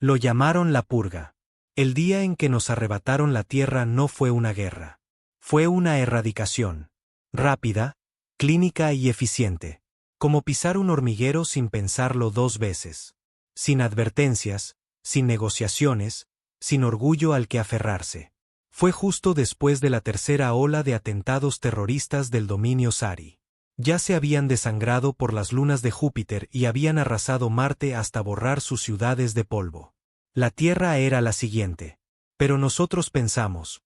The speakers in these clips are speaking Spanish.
Lo llamaron la purga. El día en que nos arrebataron la tierra no fue una guerra. Fue una erradicación. Rápida, clínica y eficiente. Como pisar un hormiguero sin pensarlo 2 veces. Sin advertencias, sin negociaciones, sin orgullo al que aferrarse. Fue justo después de la tercera ola de atentados terroristas del dominio Sari. Ya se habían desangrado por las lunas de Júpiter y habían arrasado Marte hasta borrar sus ciudades de polvo. La Tierra era la siguiente. Pero nosotros pensamos.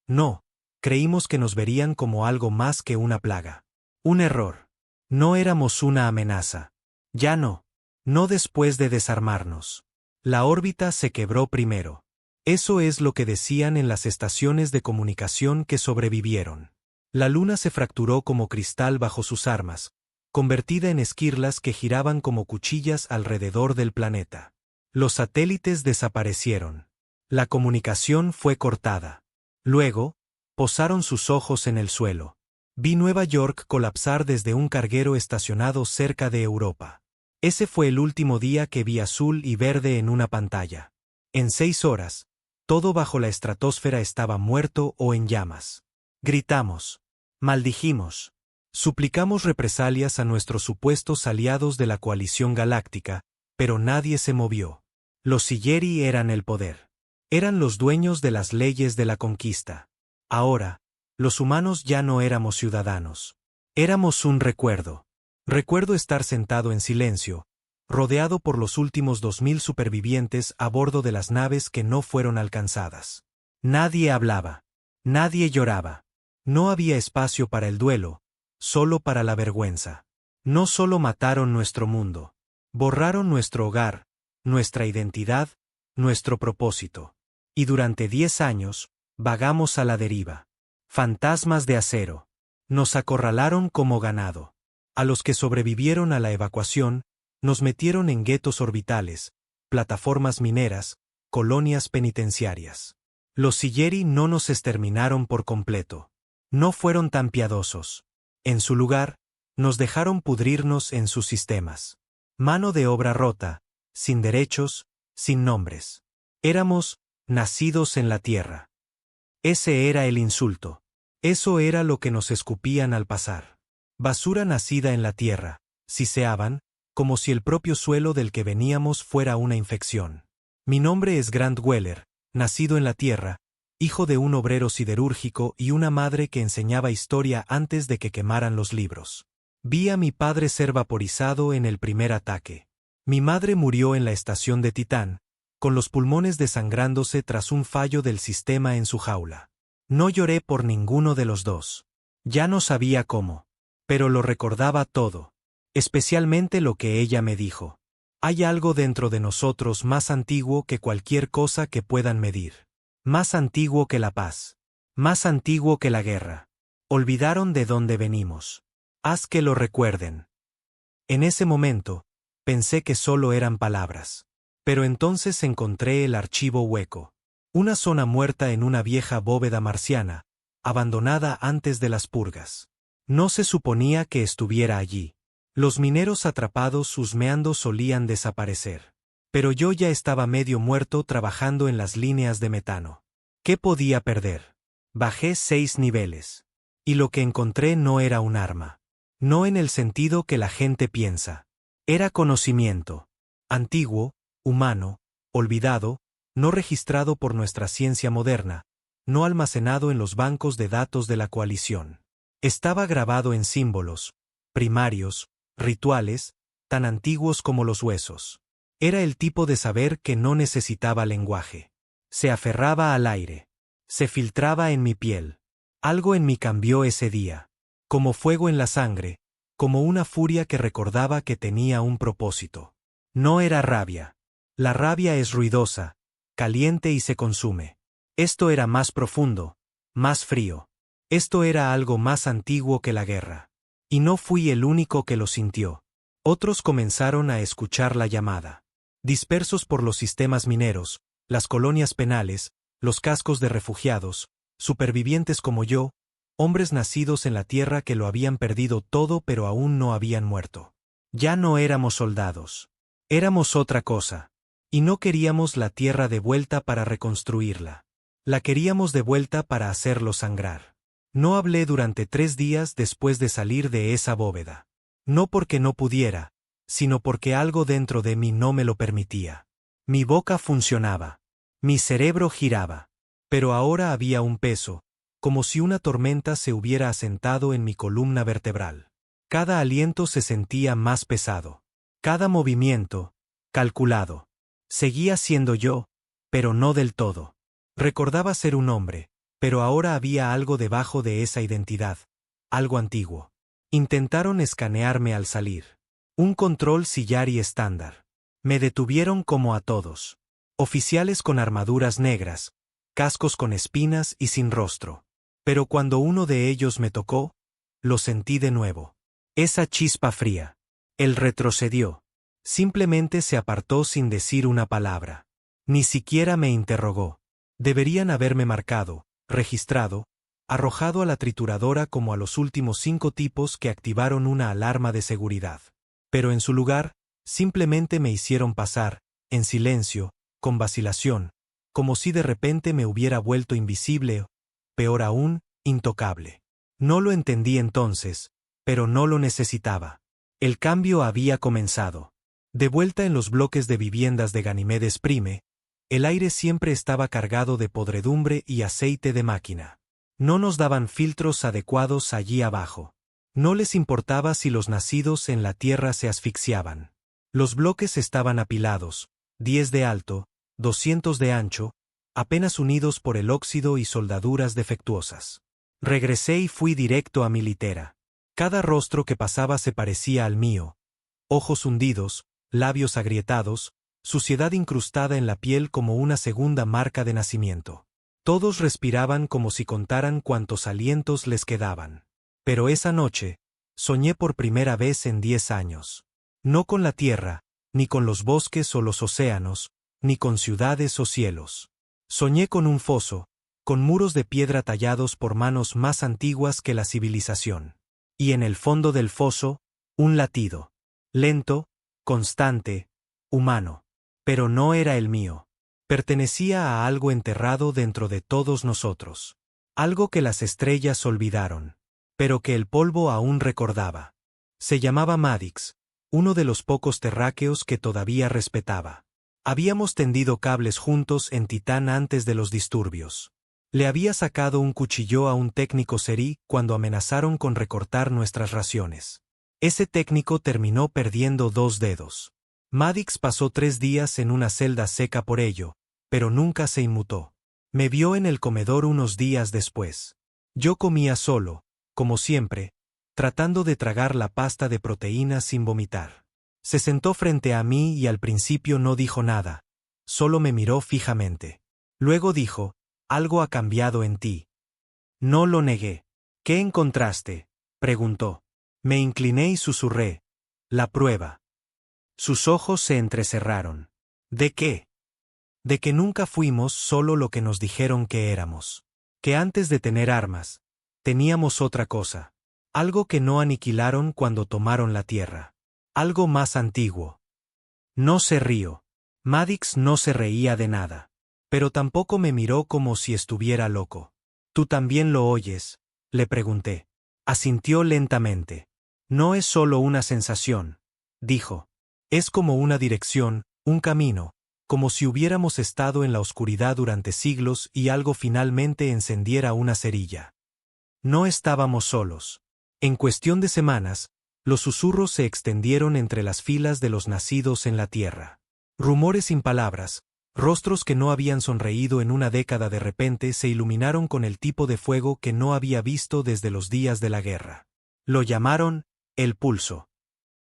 No, creímos que nos verían como algo más que una plaga. Un error. No éramos una amenaza. Ya no. No después de desarmarnos. La órbita se quebró primero. Eso es lo que decían en las estaciones de comunicación que sobrevivieron. La luna se fracturó como cristal bajo sus armas, convertida en esquirlas que giraban como cuchillas alrededor del planeta. Los satélites desaparecieron. La comunicación fue cortada. Luego, posaron sus ojos en el suelo. Vi Nueva York colapsar desde un carguero estacionado cerca de Europa. Ese fue el último día que vi azul y verde en una pantalla. En 6 horas, todo bajo la estratosfera estaba muerto o en llamas. Gritamos. Maldijimos. Suplicamos represalias a nuestros supuestos aliados de la coalición galáctica, pero nadie se movió. Los Sillery eran el poder. Eran los dueños de las leyes de la conquista. Ahora, los humanos ya no éramos ciudadanos. Éramos un recuerdo. Recuerdo estar sentado en silencio, rodeado por los últimos 2000 supervivientes a bordo de las naves que no fueron alcanzadas. Nadie hablaba. Nadie lloraba. No había espacio para el duelo, solo para la vergüenza. No solo mataron nuestro mundo. Borraron nuestro hogar, nuestra identidad, nuestro propósito. Y durante 10 años, vagamos a la deriva. Fantasmas de acero. Nos acorralaron como ganado. A los que sobrevivieron a la evacuación, nos metieron en guetos orbitales, plataformas mineras, colonias penitenciarias. Los Sillery no nos exterminaron por completo. No fueron tan piadosos. En su lugar, nos dejaron pudrirnos en sus sistemas. Mano de obra rota, sin derechos, sin nombres. Éramos nacidos en la tierra. Ese era el insulto. Eso era lo que nos escupían al pasar. Basura nacida en la tierra, siseaban, como si el propio suelo del que veníamos fuera una infección. Mi nombre es Grant Weller, nacido en la tierra, hijo de un obrero siderúrgico y una madre que enseñaba historia antes de que quemaran los libros. Vi a mi padre ser vaporizado en el primer ataque. Mi madre murió en la estación de Titán, con los pulmones desangrándose tras un fallo del sistema en su jaula. No lloré por ninguno de los dos. Ya no sabía cómo. Pero lo recordaba todo. Especialmente lo que ella me dijo. Hay algo dentro de nosotros más antiguo que cualquier cosa que puedan medir. Más antiguo que la paz. Más antiguo que la guerra. Olvidaron de dónde venimos. Haz que lo recuerden. En ese momento, pensé que solo eran palabras. Pero entonces encontré el archivo hueco. Una zona muerta en una vieja bóveda marciana, abandonada antes de las purgas. No se suponía que estuviera allí. Los mineros atrapados husmeando solían desaparecer. Pero yo ya estaba medio muerto trabajando en las líneas de metano. ¿Qué podía perder? Bajé 6 niveles. Y lo que encontré no era un arma. No en el sentido que la gente piensa. Era conocimiento. Antiguo, humano, olvidado, no registrado por nuestra ciencia moderna, no almacenado en los bancos de datos de la coalición. Estaba grabado en símbolos, primarios, rituales, tan antiguos como los huesos. Era el tipo de saber que no necesitaba lenguaje. Se aferraba al aire. Se filtraba en mi piel. Algo en mí cambió ese día. Como fuego en la sangre, como una furia que recordaba que tenía un propósito. No era rabia. La rabia es ruidosa, caliente y se consume. Esto era más profundo, más frío. Esto era algo más antiguo que la guerra. Y no fui el único que lo sintió. Otros comenzaron a escuchar la llamada. Dispersos por los sistemas mineros, las colonias penales, los cascos de refugiados, supervivientes como yo, hombres nacidos en la tierra que lo habían perdido todo pero aún no habían muerto. Ya no éramos soldados. Éramos otra cosa. Y no queríamos la tierra de vuelta para reconstruirla. La queríamos de vuelta para hacerlo sangrar. No hablé durante 3 días después de salir de esa bóveda. No porque no pudiera, sino porque algo dentro de mí no me lo permitía. Mi boca funcionaba. Mi cerebro giraba. Pero ahora había un peso, como si una tormenta se hubiera asentado en mi columna vertebral. Cada aliento se sentía más pesado. Cada movimiento, calculado. Seguía siendo yo, pero no del todo. Recordaba ser un hombre, pero ahora había algo debajo de esa identidad, algo antiguo. Intentaron escanearme al salir. Un control sillar y estándar. Me detuvieron como a todos. Oficiales con armaduras negras, cascos con espinas y sin rostro. Pero cuando uno de ellos me tocó, lo sentí de nuevo. Esa chispa fría. Él retrocedió. Simplemente se apartó sin decir una palabra. Ni siquiera me interrogó. Deberían haberme marcado, registrado, arrojado a la trituradora como a los últimos 5 tipos que activaron una alarma de seguridad. Pero en su lugar, simplemente me hicieron pasar, en silencio, con vacilación, como si de repente me hubiera vuelto invisible o, peor aún, intocable. No lo entendí entonces, pero no lo necesitaba. El cambio había comenzado. De vuelta en los bloques de viviendas de Ganímedes Prime, el aire siempre estaba cargado de podredumbre y aceite de máquina. No nos daban filtros adecuados allí abajo. No les importaba si los nacidos en la tierra se asfixiaban. Los bloques estaban apilados, 10 de alto, 200 de ancho, apenas unidos por el óxido y soldaduras defectuosas. Regresé y fui directo a mi litera. Cada rostro que pasaba se parecía al mío. Ojos hundidos, labios agrietados, suciedad incrustada en la piel como una segunda marca de nacimiento. Todos respiraban como si contaran cuántos alientos les quedaban. Pero esa noche, soñé por primera vez en 10 años. No con la tierra, ni con los bosques o los océanos, ni con ciudades o cielos. Soñé con un foso, con muros de piedra tallados por manos más antiguas que la civilización. Y en el fondo del foso, un latido. Lento, constante, humano. Pero no era el mío. Pertenecía a algo enterrado dentro de todos nosotros. Algo que las estrellas olvidaron, pero que el polvo aún recordaba. Se llamaba Madix, uno de los pocos terráqueos que todavía respetaba. Habíamos tendido cables juntos en Titán antes de los disturbios. Le había sacado un cuchillo a un técnico serí cuando amenazaron con recortar nuestras raciones. Ese técnico terminó perdiendo 2 dedos. Madix pasó 3 días en una celda seca por ello, pero nunca se inmutó. Me vio en el comedor unos días después. Yo comía solo, como siempre, tratando de tragar la pasta de proteínas sin vomitar. Se sentó frente a mí y al principio no dijo nada, solo me miró fijamente. Luego dijo, algo ha cambiado en ti. No lo negué. ¿Qué encontraste?, preguntó. Me incliné y susurré, la prueba. Sus ojos se entrecerraron. ¿De qué? De que nunca fuimos solo lo que nos dijeron que éramos. Que antes de tener armas, teníamos otra cosa. Algo que no aniquilaron cuando tomaron la tierra. Algo más antiguo. No se rió. Madix no se reía de nada. Pero tampoco me miró como si estuviera loco. ¿Tú también lo oyes?, le pregunté. Asintió lentamente. No es solo una sensación, dijo. Es como una dirección, un camino, como si hubiéramos estado en la oscuridad durante siglos y algo finalmente encendiera una cerilla. No estábamos solos. En cuestión de semanas, los susurros se extendieron entre las filas de los nacidos en la tierra. Rumores sin palabras, rostros que no habían sonreído en una década de repente se iluminaron con el tipo de fuego que no había visto desde los días de la guerra. Lo llamaron el pulso.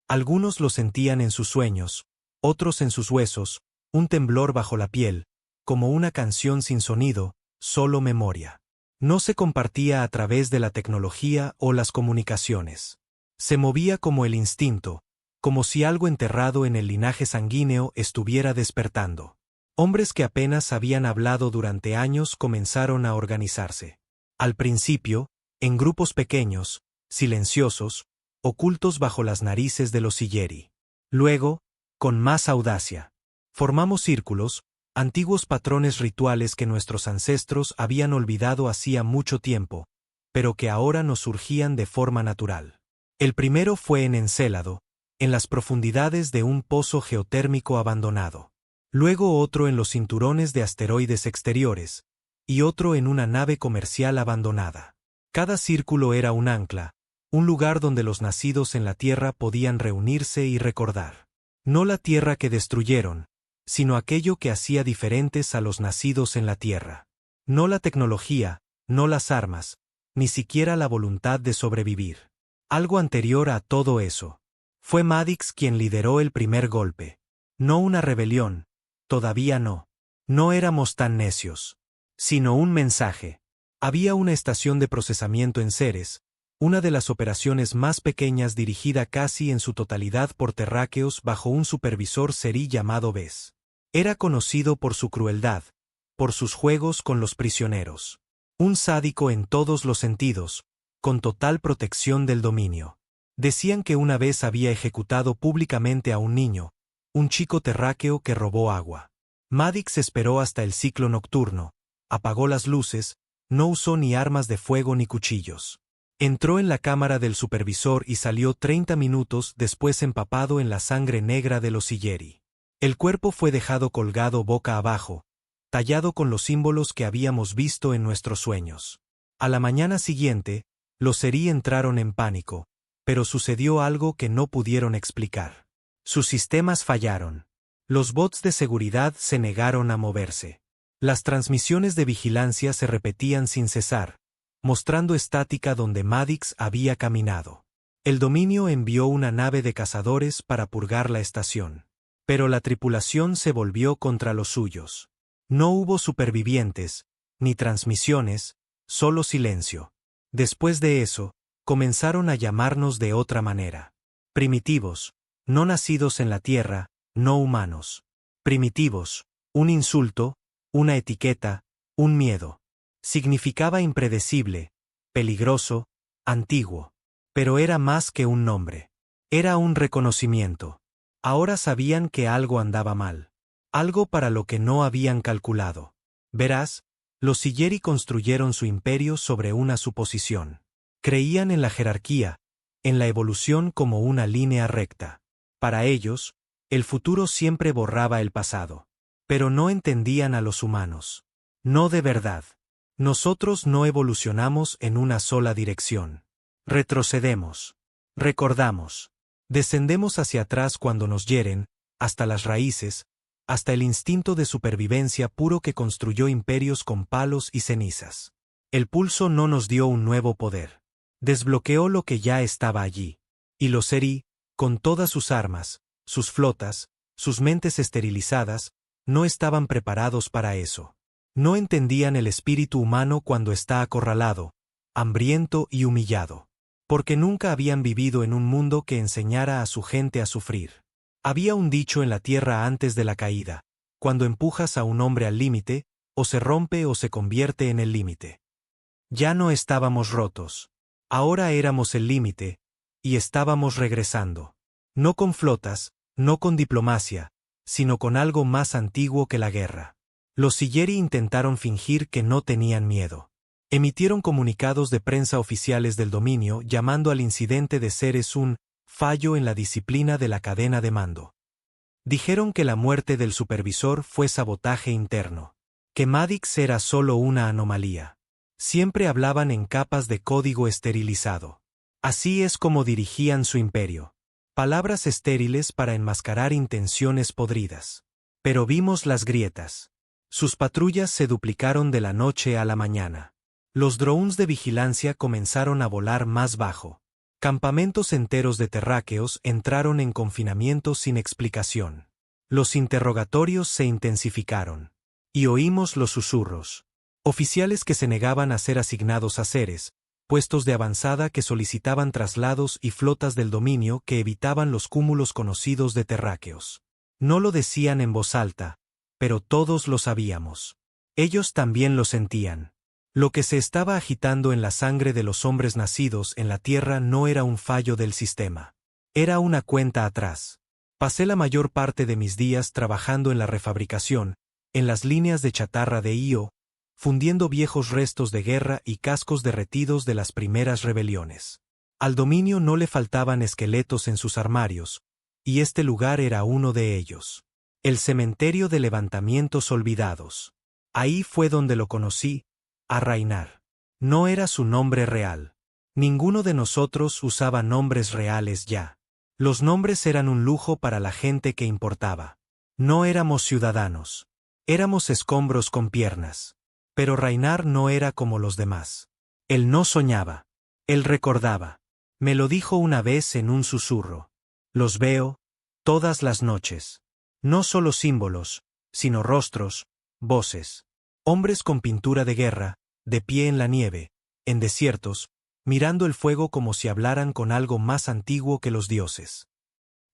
Algunos lo sentían en sus sueños, otros en sus huesos, un temblor bajo la piel, como una canción sin sonido, solo memoria. No se compartía a través de la tecnología o las comunicaciones. Se movía como el instinto, como si algo enterrado en el linaje sanguíneo estuviera despertando. Hombres que apenas habían hablado durante años comenzaron a organizarse. Al principio, en grupos pequeños, silenciosos, ocultos bajo las narices de los Silleri. Luego, con más audacia. Formamos círculos, antiguos patrones rituales que nuestros ancestros habían olvidado hacía mucho tiempo, pero que ahora nos surgían de forma natural. El primero fue en Encélado, en las profundidades de un pozo geotérmico abandonado. Luego otro en los cinturones de asteroides exteriores, y otro en una nave comercial abandonada. Cada círculo era un ancla, un lugar donde los nacidos en la Tierra podían reunirse y recordar. No la Tierra que destruyeron, sino aquello que hacía diferentes a los nacidos en la Tierra. No la tecnología, no las armas, ni siquiera la voluntad de sobrevivir. Algo anterior a todo eso. Fue Madix quien lideró el primer golpe. No una rebelión, todavía no. No éramos tan necios. Sino un mensaje. Había una estación de procesamiento en Ceres, una de las operaciones más pequeñas dirigida casi en su totalidad por terráqueos bajo un supervisor serí llamado Bes. Era conocido por su crueldad, por sus juegos con los prisioneros. Un sádico en todos los sentidos, con total protección del dominio. Decían que una vez había ejecutado públicamente a un niño, un chico terráqueo que robó agua. Madix esperó hasta el ciclo nocturno, apagó las luces, no usó ni armas de fuego ni cuchillos. Entró en la cámara del supervisor y salió 30 minutos después empapado en la sangre negra de los Sillery. El cuerpo fue dejado colgado boca abajo, tallado con los símbolos que habíamos visto en nuestros sueños. A la mañana siguiente, los Serí entraron en pánico, pero sucedió algo que no pudieron explicar. Sus sistemas fallaron. Los bots de seguridad se negaron a moverse. Las transmisiones de vigilancia se repetían sin cesar, mostrando estática donde Madix había caminado. El dominio envió una nave de cazadores para purgar la estación. Pero la tripulación se volvió contra los suyos. No hubo supervivientes, ni transmisiones, solo silencio. Después de eso, comenzaron a llamarnos de otra manera. Primitivos, no nacidos en la Tierra, no humanos. Primitivos, un insulto, una etiqueta, un miedo. Significaba impredecible, peligroso, antiguo. Pero era más que un nombre. Era un reconocimiento. Ahora sabían que algo andaba mal. Algo para lo que no habían calculado. Verás, los Sillery construyeron su imperio sobre una suposición. Creían en la jerarquía, en la evolución como una línea recta. Para ellos, el futuro siempre borraba el pasado. Pero no entendían a los humanos. No de verdad. Nosotros no evolucionamos en una sola dirección. Retrocedemos. Recordamos. Descendemos hacia atrás cuando nos hieren, hasta las raíces, hasta el instinto de supervivencia puro que construyó imperios con palos y cenizas. El pulso no nos dio un nuevo poder. Desbloqueó lo que ya estaba allí. Y los Serí, con todas sus armas, sus flotas, sus mentes esterilizadas, no estaban preparados para eso. No entendían el espíritu humano cuando está acorralado, hambriento y humillado. Porque nunca habían vivido en un mundo que enseñara a su gente a sufrir. Había un dicho en la Tierra antes de la caída: cuando empujas a un hombre al límite, o se rompe o se convierte en el límite. Ya no estábamos rotos. Ahora éramos el límite, y estábamos regresando. No con flotas, no con diplomacia, sino con algo más antiguo que la guerra. Los Sillery intentaron fingir que no tenían miedo. Emitieron comunicados de prensa oficiales del dominio llamando al incidente de Ceres un fallo en la disciplina de la cadena de mando. Dijeron que la muerte del supervisor fue sabotaje interno. Que Madix era solo una anomalía. Siempre hablaban en capas de código esterilizado. Así es como dirigían su imperio. Palabras estériles para enmascarar intenciones podridas. Pero vimos las grietas. Sus patrullas se duplicaron de la noche a la mañana. Los drones de vigilancia comenzaron a volar más bajo. Campamentos enteros de terráqueos entraron en confinamiento sin explicación. Los interrogatorios se intensificaron. Y oímos los susurros. Oficiales que se negaban a ser asignados a Ceres, puestos de avanzada que solicitaban traslados y flotas del dominio que evitaban los cúmulos conocidos de terráqueos. No lo decían en voz alta, pero todos lo sabíamos. Ellos también lo sentían. Lo que se estaba agitando en la sangre de los hombres nacidos en la Tierra no era un fallo del sistema. Era una cuenta atrás. Pasé la mayor parte de mis días trabajando en la refabricación, en las líneas de chatarra de Io, fundiendo viejos restos de guerra y cascos derretidos de las primeras rebeliones. Al dominio no le faltaban esqueletos en sus armarios, y este lugar era uno de ellos. El cementerio de levantamientos olvidados. Ahí fue donde lo conocí, a Raynar. No era su nombre real. Ninguno de nosotros usaba nombres reales ya. Los nombres eran un lujo para la gente que importaba. No éramos ciudadanos. Éramos escombros con piernas. Pero Raynar no era como los demás. Él no soñaba. Él recordaba. Me lo dijo una vez en un susurro. Los veo, todas las noches. No solo símbolos, sino rostros, voces. Hombres con pintura de guerra, de pie en la nieve, en desiertos, mirando el fuego como si hablaran con algo más antiguo que los dioses.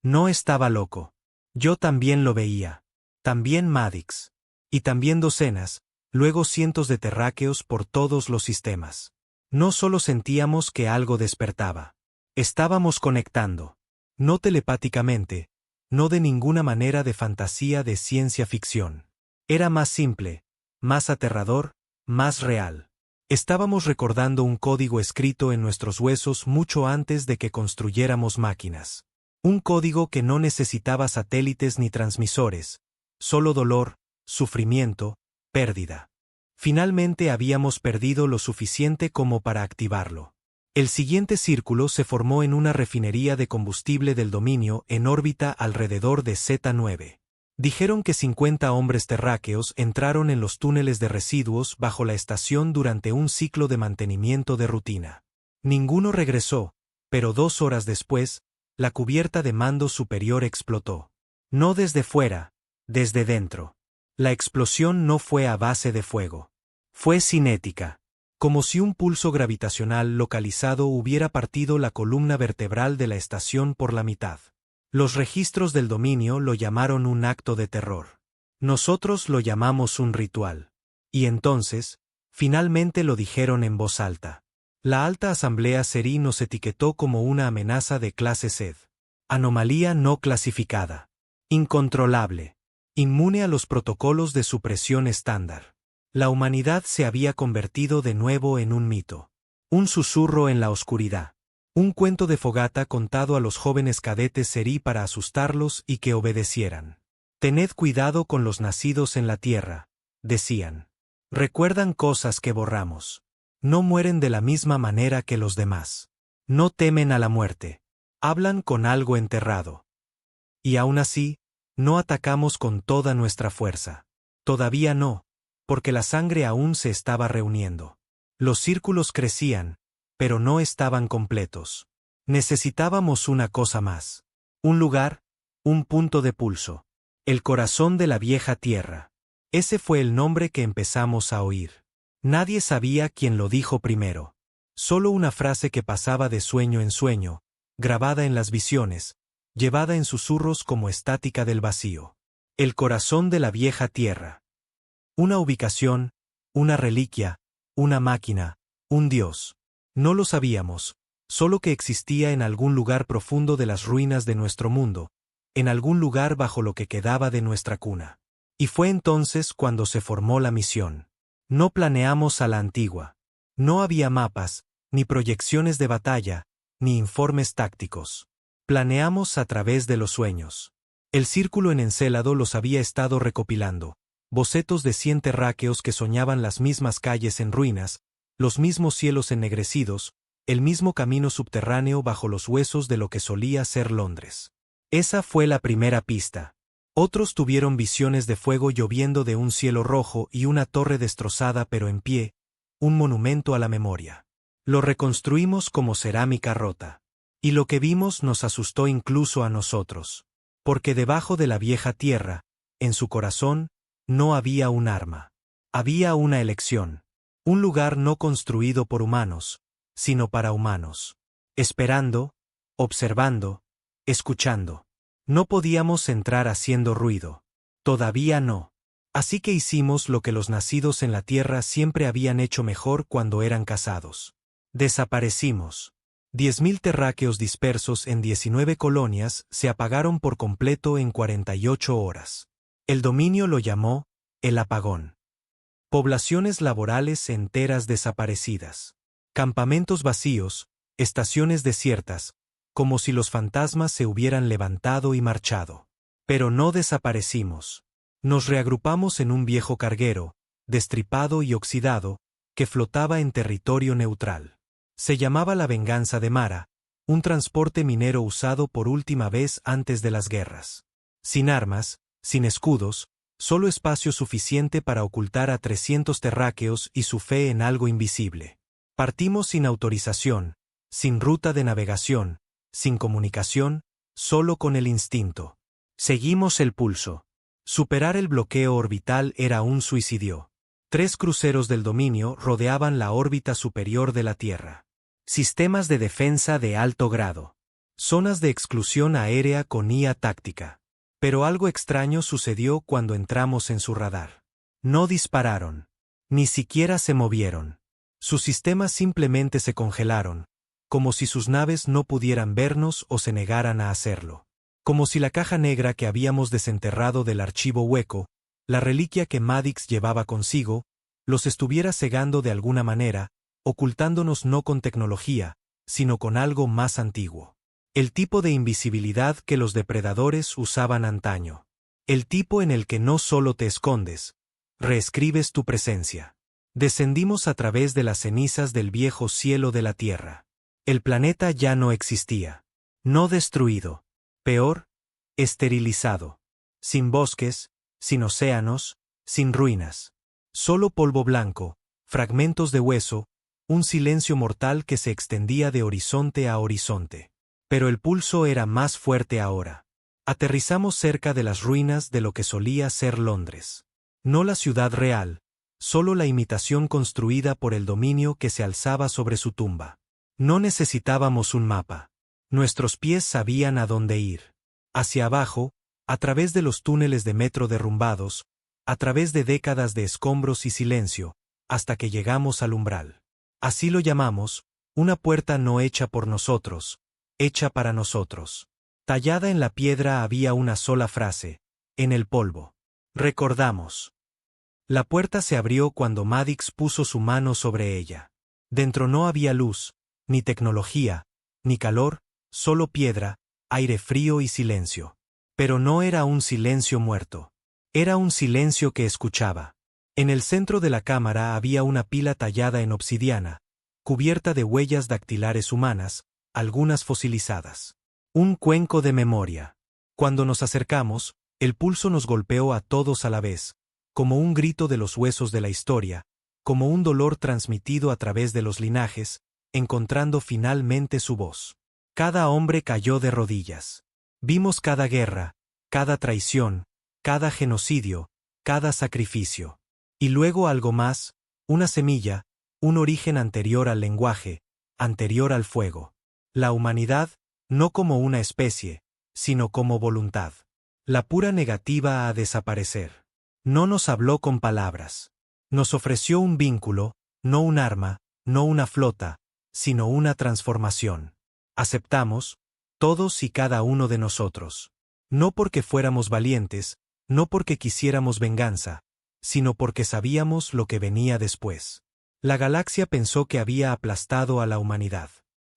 No estaba loco. Yo también lo veía. También Madix. Y también docenas, luego cientos de terráqueos por todos los sistemas. No solo sentíamos que algo despertaba. Estábamos conectando. No telepáticamente, no de ninguna manera de fantasía de ciencia ficción. Era más simple, más aterrador, más real. Estábamos recordando un código escrito en nuestros huesos mucho antes de que construyéramos máquinas. Un código que no necesitaba satélites ni transmisores, solo dolor, sufrimiento, pérdida. Finalmente habíamos perdido lo suficiente como para activarlo. El siguiente círculo se formó en una refinería de combustible del dominio en órbita alrededor de Z9. Dijeron que 50 hombres terráqueos entraron en los túneles de residuos bajo la estación durante un ciclo de mantenimiento de rutina. Ninguno regresó, pero 2 horas después, la cubierta de mando superior explotó. No desde fuera, desde dentro. La explosión no fue a base de fuego. Fue cinética. Como si un pulso gravitacional localizado hubiera partido la columna vertebral de la estación por la mitad. Los registros del dominio lo llamaron un acto de terror. Nosotros lo llamamos un ritual. Y entonces, finalmente lo dijeron en voz alta. La Alta Asamblea Seri nos etiquetó como una amenaza de clase SED. Anomalía no clasificada. Incontrolable. Inmune a los protocolos de supresión estándar. La humanidad se había convertido de nuevo en un mito. Un susurro en la oscuridad. Un cuento de fogata contado a los jóvenes cadetes Seri para asustarlos y que obedecieran. Tened cuidado con los nacidos en la tierra, decían. Recuerdan cosas que borramos. No mueren de la misma manera que los demás. No temen a la muerte. Hablan con algo enterrado. Y aún así, no atacamos con toda nuestra fuerza. Todavía no, porque la sangre aún se estaba reuniendo. Los círculos crecían, pero no estaban completos. Necesitábamos una cosa más. Un lugar, un punto de pulso. El corazón de la vieja tierra. Ese fue el nombre que empezamos a oír. Nadie sabía quién lo dijo primero. Solo una frase que pasaba de sueño en sueño, grabada en las visiones, llevada en susurros como estática del vacío. El corazón de la vieja tierra. Una ubicación, una reliquia, una máquina, un dios. No lo sabíamos, solo que existía en algún lugar profundo de las ruinas de nuestro mundo, en algún lugar bajo lo que quedaba de nuestra cuna. Y fue entonces cuando se formó la misión. No planeamos a la antigua. No había mapas, ni proyecciones de batalla, ni informes tácticos. Planeamos a través de los sueños. El círculo en Encélado los había estado recopilando. Bocetos de 100 terráqueos que soñaban las mismas calles en ruinas, los mismos cielos ennegrecidos, el mismo camino subterráneo bajo los huesos de lo que solía ser Londres. Esa fue la primera pista. Otros tuvieron visiones de fuego lloviendo de un cielo rojo y una torre destrozada pero en pie, un monumento a la memoria. Lo reconstruimos como cerámica rota. Y lo que vimos nos asustó incluso a nosotros. Porque debajo de la vieja tierra, en su corazón, no había un arma. Había una elección. Un lugar no construido por humanos, sino para humanos. Esperando, observando, escuchando. No podíamos entrar haciendo ruido. Todavía no. Así que hicimos lo que los nacidos en la tierra siempre habían hecho mejor cuando eran casados. Desaparecimos. 10.000 terráqueos dispersos en 19 colonias se apagaron por completo en 48 horas. El dominio lo llamó el apagón. Poblaciones laborales enteras desaparecidas. Campamentos vacíos, estaciones desiertas, como si los fantasmas se hubieran levantado y marchado. Pero no desaparecimos. Nos reagrupamos en un viejo carguero, destripado y oxidado, que flotaba en territorio neutral. Se llamaba la Venganza de Mara, un transporte minero usado por última vez antes de las guerras. Sin armas, sin escudos, solo espacio suficiente para ocultar a 300 terráqueos y su fe en algo invisible. Partimos sin autorización, sin ruta de navegación, sin comunicación, solo con el instinto. Seguimos el pulso. Superar el bloqueo orbital era un suicidio. 3 cruceros del dominio rodeaban la órbita superior de la Tierra. Sistemas de defensa de alto grado. Zonas de exclusión aérea con IA táctica. Pero algo extraño sucedió cuando entramos en su radar. No dispararon. Ni siquiera se movieron. Sus sistemas simplemente se congelaron, como si sus naves no pudieran vernos o se negaran a hacerlo. Como si la caja negra que habíamos desenterrado del archivo hueco, la reliquia que Madix llevaba consigo, los estuviera cegando de alguna manera, ocultándonos no con tecnología, sino con algo más antiguo. El tipo de invisibilidad que los depredadores usaban antaño. El tipo en el que no solo te escondes, reescribes tu presencia. Descendimos a través de las cenizas del viejo cielo de la Tierra. El planeta ya no existía. No destruido. Peor, esterilizado. Sin bosques, sin océanos, sin ruinas. Solo polvo blanco, fragmentos de hueso, un silencio mortal que se extendía de horizonte a horizonte. Pero el pulso era más fuerte ahora. Aterrizamos cerca de las ruinas de lo que solía ser Londres. No la ciudad real, solo la imitación construida por el dominio que se alzaba sobre su tumba. No necesitábamos un mapa. Nuestros pies sabían a dónde ir. Hacia abajo, a través de los túneles de metro derrumbados, a través de décadas de escombros y silencio, hasta que llegamos al umbral. Así lo llamamos, una puerta no hecha por nosotros, hecha para nosotros. Tallada en la piedra había una sola frase, en el polvo. Recordamos. La puerta se abrió cuando Madix puso su mano sobre ella. Dentro no había luz, ni tecnología, ni calor, solo piedra, aire frío y silencio. Pero no era un silencio muerto. Era un silencio que escuchaba. En el centro de la cámara había una pila tallada en obsidiana, cubierta de huellas dactilares humanas, algunas fosilizadas. Un cuenco de memoria. Cuando nos acercamos, el pulso nos golpeó a todos a la vez, como un grito de los huesos de la historia, como un dolor transmitido a través de los linajes, encontrando finalmente su voz. Cada hombre cayó de rodillas. Vimos cada guerra, cada traición, cada genocidio, cada sacrificio. Y luego algo más, una semilla, un origen anterior al lenguaje, anterior al fuego. La humanidad, no como una especie, sino como voluntad. La pura negativa a desaparecer. No nos habló con palabras. Nos ofreció un vínculo, no un arma, no una flota, sino una transformación. Aceptamos, todos y cada uno de nosotros. No porque fuéramos valientes, no porque quisiéramos venganza, sino porque sabíamos lo que venía después. La galaxia pensó que había aplastado a la humanidad.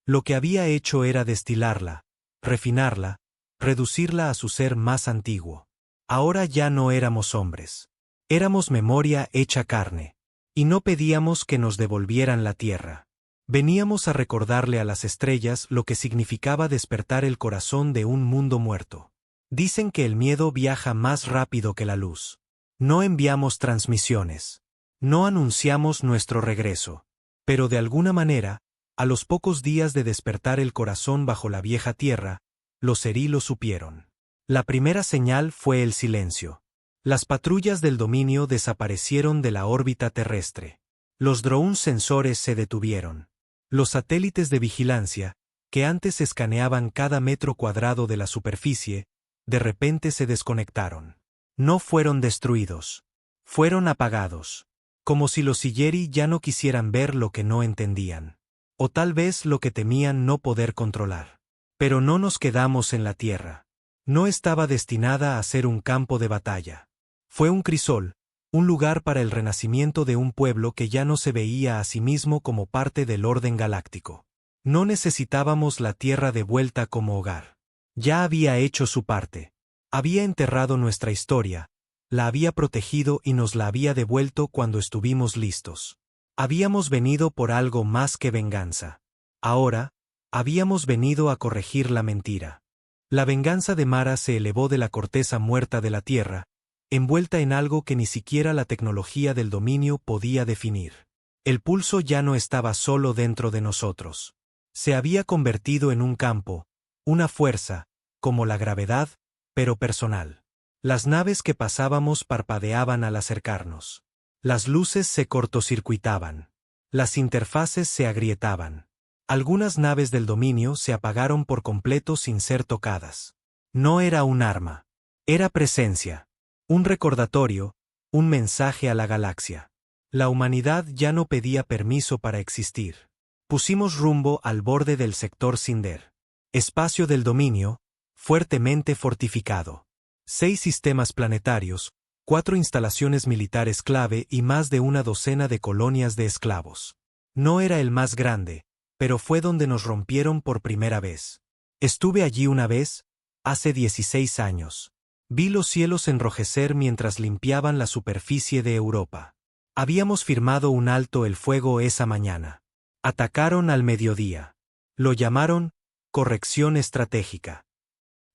Lo que había hecho era destilarla, refinarla, reducirla a su ser más antiguo. Ahora ya no éramos hombres. Éramos memoria hecha carne. Y no pedíamos que nos devolvieran la tierra. Veníamos a recordarle a las estrellas lo que significaba despertar el corazón de un mundo muerto. Dicen que el miedo viaja más rápido que la luz. No enviamos transmisiones. No anunciamos nuestro regreso. Pero de alguna manera, a los pocos días de despertar el corazón bajo la vieja tierra, los Seri lo supieron. La primera señal fue el silencio. Las patrullas del dominio desaparecieron de la órbita terrestre. Los drones sensores se detuvieron. Los satélites de vigilancia, que antes escaneaban cada metro cuadrado de la superficie, de repente se desconectaron. No fueron destruidos. Fueron apagados. Como si los Siyeri ya no quisieran ver lo que no entendían. o tal vez lo que temían no poder controlar. Pero no nos quedamos en la tierra. No estaba destinada a ser un campo de batalla. Fue un crisol, un lugar para el renacimiento de un pueblo que ya no se veía a sí mismo como parte del orden galáctico. No necesitábamos la tierra de vuelta como hogar. Ya había hecho su parte. Había enterrado nuestra historia, la había protegido y nos la había devuelto cuando estuvimos listos. Habíamos venido por algo más que venganza. Ahora, habíamos venido a corregir la mentira. La venganza de Mara se elevó de la corteza muerta de la tierra, envuelta en algo que ni siquiera la tecnología del dominio podía definir. El pulso ya no estaba solo dentro de nosotros. Se había convertido en un campo, una fuerza, como la gravedad, pero personal. Las naves que pasábamos parpadeaban al acercarnos. Las luces se cortocircuitaban. Las interfaces se agrietaban. Algunas naves del dominio se apagaron por completo sin ser tocadas. No era un arma. Era presencia. Un recordatorio, un mensaje a la galaxia. La humanidad ya no pedía permiso para existir. Pusimos rumbo al borde del sector Cinder. Espacio del dominio, fuertemente fortificado. 6 sistemas planetarios, 4 instalaciones militares clave y más de una docena de colonias de esclavos. No era el más grande, pero fue donde nos rompieron por primera vez. Estuve allí una vez, hace 16 años. Vi los cielos enrojecer mientras limpiaban la superficie de Europa. Habíamos firmado un alto el fuego esa mañana. Atacaron al mediodía. Lo llamaron corrección estratégica.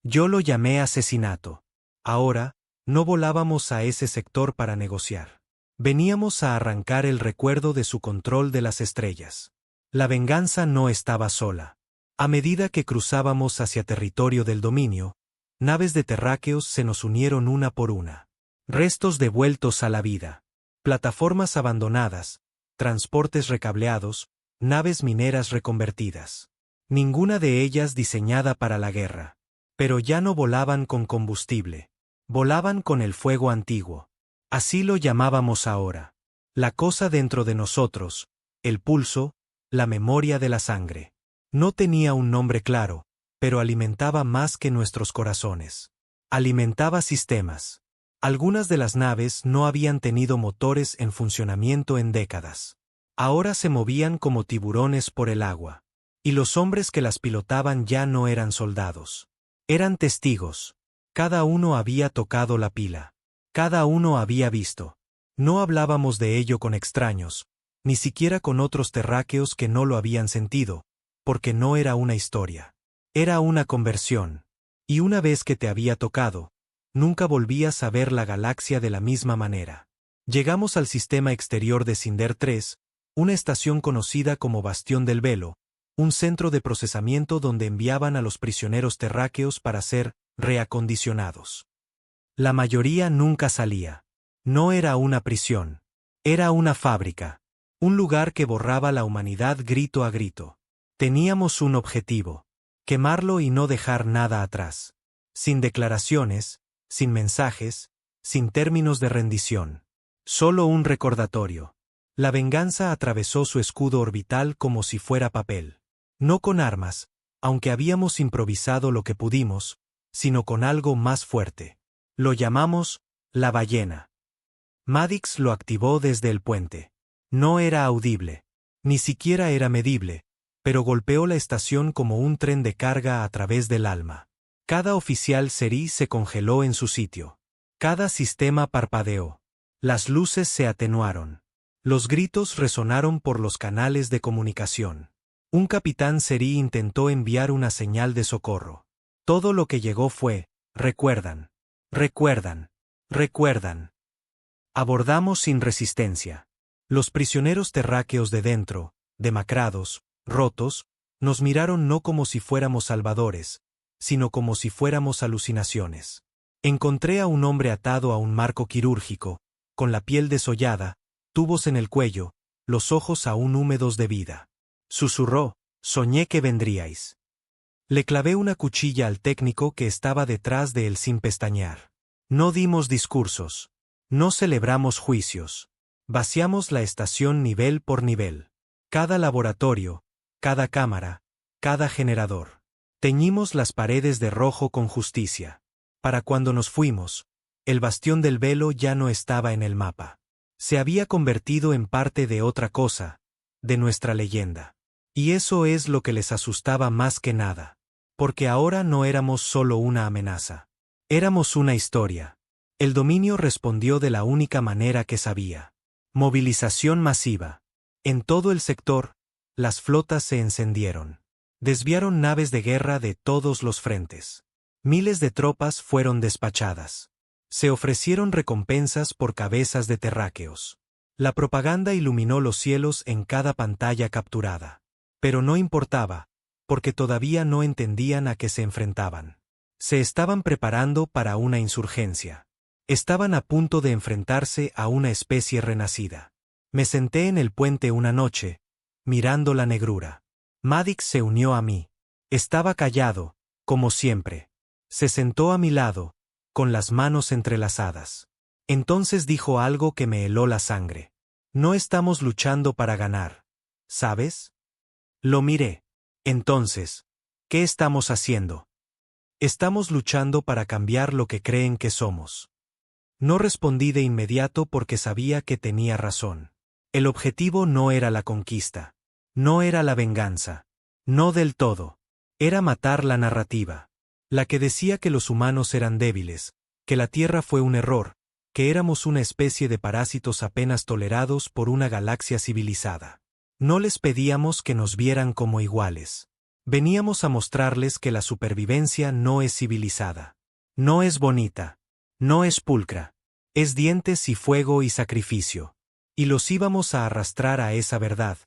Yo lo llamé asesinato. Ahora, no volábamos a ese sector para negociar. Veníamos a arrancar el recuerdo de su control de las estrellas. La venganza no estaba sola. A medida que cruzábamos hacia territorio del dominio, naves de terráqueos se nos unieron una por una. Restos devueltos a la vida. Plataformas abandonadas, transportes recableados, naves mineras reconvertidas. Ninguna de ellas diseñada para la guerra. Pero ya no volaban con combustible. Volaban con el fuego antiguo. Así lo llamábamos ahora. La cosa dentro de nosotros, el pulso, la memoria de la sangre. No tenía un nombre claro, pero alimentaba más que nuestros corazones. Alimentaba sistemas. Algunas de las naves no habían tenido motores en funcionamiento en décadas. Ahora se movían como tiburones por el agua. Y los hombres que las pilotaban ya no eran soldados. Eran testigos. Cada uno había tocado la pila. Cada uno había visto. No hablábamos de ello con extraños, ni siquiera con otros terráqueos que no lo habían sentido, porque no era una historia. Era una conversión. Y una vez que te había tocado, nunca volvías a ver la galaxia de la misma manera. Llegamos al sistema exterior de Cinder 3, una estación conocida como Bastión del Velo, un centro de procesamiento donde enviaban a los prisioneros terráqueos para ser reacondicionados. La mayoría nunca salía. No era una prisión. Era una fábrica. Un lugar que borraba la humanidad grito a grito. Teníamos un objetivo. Quemarlo y no dejar nada atrás. Sin declaraciones, sin mensajes, sin términos de rendición. Solo un recordatorio. La venganza atravesó su escudo orbital como si fuera papel. No con armas, aunque habíamos improvisado lo que pudimos, sino con algo más fuerte. Lo llamamos la ballena. Madix lo activó desde el puente. No era audible. Ni siquiera era medible, pero golpeó la estación como un tren de carga a través del alma. Cada oficial serí se congeló en su sitio. Cada sistema parpadeó. Las luces se atenuaron. Los gritos resonaron por los canales de comunicación. Un capitán serí intentó enviar una señal de socorro. Todo lo que llegó fue, recuerdan, recuerdan, recuerdan. Abordamos sin resistencia. Los prisioneros terráqueos de dentro, demacrados, rotos, nos miraron no como si fuéramos salvadores, sino como si fuéramos alucinaciones. Encontré a un hombre atado a un marco quirúrgico, con la piel desollada, tubos en el cuello, los ojos aún húmedos de vida. Susurró, soñé que vendríais. Le clavé una cuchilla al técnico que estaba detrás de él sin pestañear. No dimos discursos. No celebramos juicios. Vaciamos la estación nivel por nivel. Cada laboratorio, cada cámara, cada generador. Teñimos las paredes de rojo con justicia. Para cuando nos fuimos, el bastión del velo ya no estaba en el mapa. Se había convertido en parte de otra cosa, de nuestra leyenda. Y eso es lo que les asustaba más que nada. Porque ahora no éramos solo una amenaza. Éramos una historia. El dominio respondió de la única manera que sabía. Movilización masiva. En todo el sector, las flotas se encendieron. Desviaron naves de guerra de todos los frentes. Miles de tropas fueron despachadas. Se ofrecieron recompensas por cabezas de terráqueos. La propaganda iluminó los cielos en cada pantalla capturada. Pero no importaba, porque todavía no entendían a qué se enfrentaban. Se estaban preparando para una insurgencia. Estaban a punto de enfrentarse a una especie renacida. Me senté en el puente una noche, mirando la negrura. Madix se unió a mí. Estaba callado, como siempre. Se sentó a mi lado, con las manos entrelazadas. Entonces dijo algo que me heló la sangre. No estamos luchando para ganar, ¿sabes? Lo miré. Entonces, ¿qué estamos haciendo? Estamos luchando para cambiar lo que creen que somos. No respondí de inmediato porque sabía que tenía razón. El objetivo no era la conquista. No era la venganza. No del todo. Era matar la narrativa. La que decía que los humanos eran débiles, que la Tierra fue un error, que éramos una especie de parásitos apenas tolerados por una galaxia civilizada. No les pedíamos que nos vieran como iguales. Veníamos a mostrarles que la supervivencia no es civilizada. No es bonita. No es pulcra. Es dientes y fuego y sacrificio. Y los íbamos a arrastrar a esa verdad,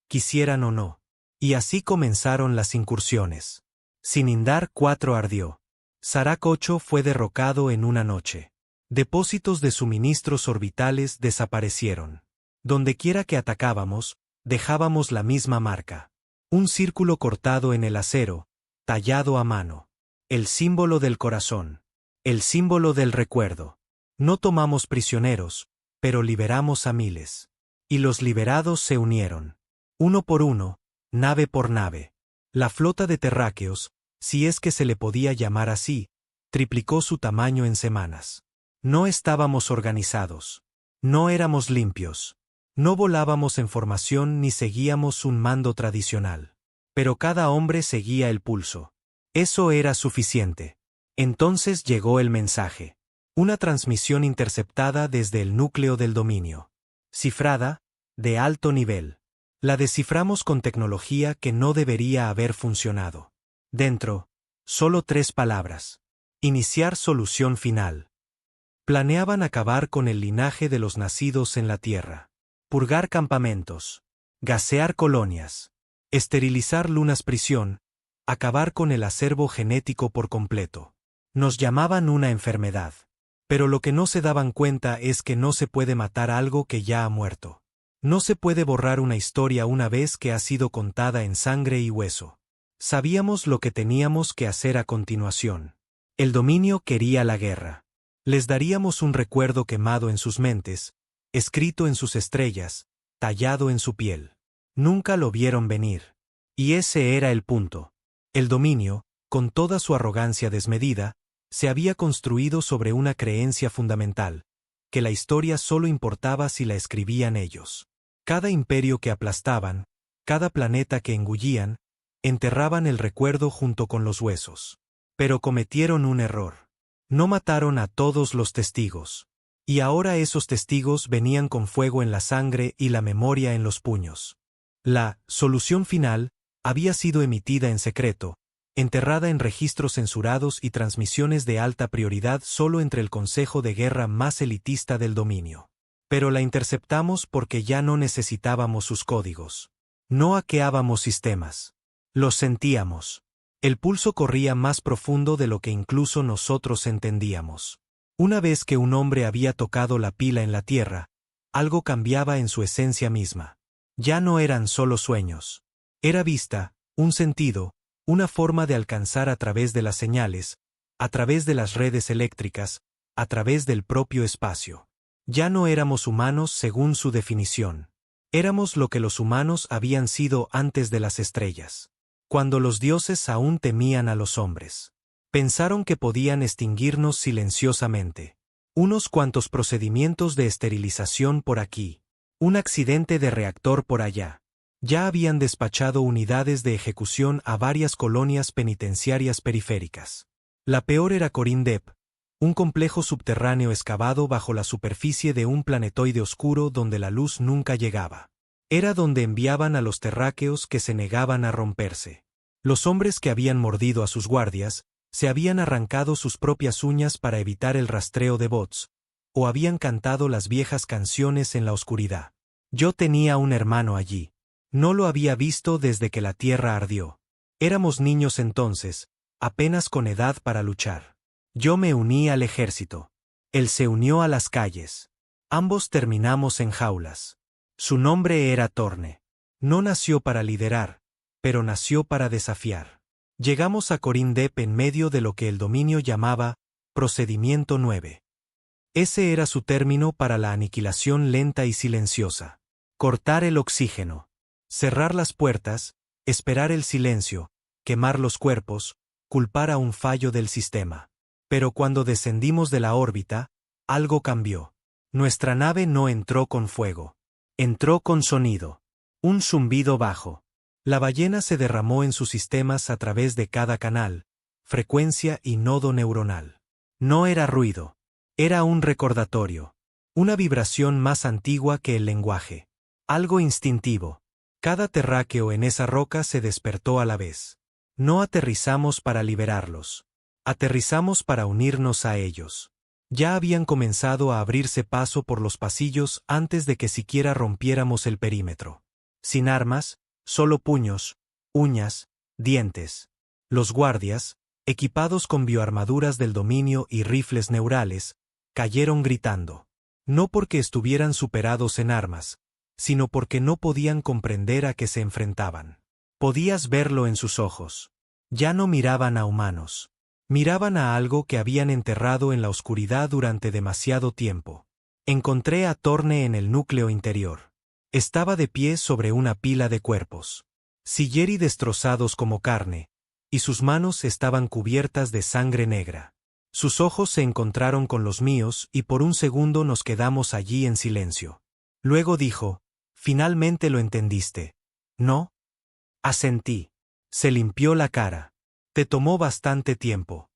quisieran o no. Y así comenzaron las incursiones. Sinindar 4 ardió. Sarak 8 fue derrocado en una noche. Depósitos de suministros orbitales desaparecieron. Dondequiera que atacábamos, dejábamos la misma marca. Un círculo cortado en el acero, tallado a mano. El símbolo del corazón. El símbolo del recuerdo. No tomamos prisioneros, pero liberamos a miles. Y los liberados se unieron. Uno por uno, nave por nave. La flota de terráqueos, si es que se le podía llamar así, triplicó su tamaño en semanas. No estábamos organizados. No éramos limpios. No volábamos en formación ni seguíamos un mando tradicional. Pero cada hombre seguía el pulso. Eso era suficiente. Entonces llegó el mensaje. Una transmisión interceptada desde el núcleo del dominio. Cifrada, de alto nivel. La desciframos con tecnología que no debería haber funcionado. Dentro, solo 3 palabras. Iniciar solución final. Planeaban acabar con el linaje de los nacidos en la Tierra. Purgar campamentos. Gasear colonias. Esterilizar lunas prisión. Acabar con el acervo genético por completo. Nos llamaban una enfermedad. Pero lo que no se daban cuenta es que no se puede matar algo que ya ha muerto. No se puede borrar una historia una vez que ha sido contada en sangre y hueso. Sabíamos lo que teníamos que hacer a continuación. El dominio quería la guerra. Les daríamos un recuerdo quemado en sus mentes, escrito en sus estrellas, tallado en su piel. Nunca lo vieron venir. Y ese era el punto. El dominio, con toda su arrogancia desmedida, se había construido sobre una creencia fundamental, que la historia solo importaba si la escribían ellos. Cada imperio que aplastaban, cada planeta que engullían, enterraban el recuerdo junto con los huesos. Pero cometieron un error. No mataron a todos los testigos. Y ahora esos testigos venían con fuego en la sangre y la memoria en los puños. La solución final había sido emitida en secreto, enterrada en registros censurados y transmisiones de alta prioridad solo entre el consejo de guerra más elitista del dominio. Pero la interceptamos porque ya no necesitábamos sus códigos. No hackeábamos sistemas. Los sentíamos. El pulso corría más profundo de lo que incluso nosotros entendíamos. Una vez que un hombre había tocado la pila en la Tierra, algo cambiaba en su esencia misma. Ya no eran solo sueños. Era vista, un sentido, una forma de alcanzar a través de las señales, a través de las redes eléctricas, a través del propio espacio. Ya no éramos humanos según su definición. Éramos lo que los humanos habían sido antes de las estrellas. Cuando los dioses aún temían a los hombres. Pensaron que podían extinguirnos silenciosamente. Unos cuantos procedimientos de esterilización por aquí. Un accidente de reactor por allá. Ya habían despachado unidades de ejecución a varias colonias penitenciarias periféricas. La peor era Corindep, un complejo subterráneo excavado bajo la superficie de un planetoide oscuro donde la luz nunca llegaba. Era donde enviaban a los terráqueos que se negaban a romperse. Los hombres que habían mordido a sus guardias, se habían arrancado sus propias uñas para evitar el rastreo de bots, o habían cantado las viejas canciones en la oscuridad. Yo tenía un hermano allí. No lo había visto desde que la tierra ardió. Éramos niños entonces, apenas con edad para luchar. Yo me uní al ejército. Él se unió a las calles. Ambos terminamos en jaulas. Su nombre era Torne. No nació para liderar, pero nació para desafiar. Llegamos a Corindep en medio de lo que el dominio llamaba Procedimiento 9. Ese era su término para la aniquilación lenta y silenciosa. Cortar el oxígeno. Cerrar las puertas, esperar el silencio, quemar los cuerpos, culpar a un fallo del sistema. Pero cuando descendimos de la órbita, algo cambió. Nuestra nave no entró con fuego. Entró con sonido. Un zumbido bajo. La ballena se derramó en sus sistemas a través de cada canal, frecuencia y nodo neuronal. No era ruido. Era un recordatorio. Una vibración más antigua que el lenguaje. Algo instintivo. Cada terráqueo en esa roca se despertó a la vez. No aterrizamos para liberarlos. Aterrizamos para unirnos a ellos. Ya habían comenzado a abrirse paso por los pasillos antes de que siquiera rompiéramos el perímetro. Sin armas, solo puños, uñas, dientes. Los guardias, equipados con bioarmaduras del dominio y rifles neurales, cayeron gritando. No porque estuvieran superados en armas, sino porque no podían comprender a qué se enfrentaban. Podías verlo en sus ojos. Ya no miraban a humanos. Miraban a algo que habían enterrado en la oscuridad durante demasiado tiempo. Encontré a Torne en el núcleo interior. Estaba de pie sobre una pila de cuerpos. Sillerí destrozados como carne, y sus manos estaban cubiertas de sangre negra. Sus ojos se encontraron con los míos y por un segundo nos quedamos allí en silencio. Luego dijo, «Finalmente lo entendiste, ¿no?» Asentí. Se limpió la cara. Te tomó bastante tiempo.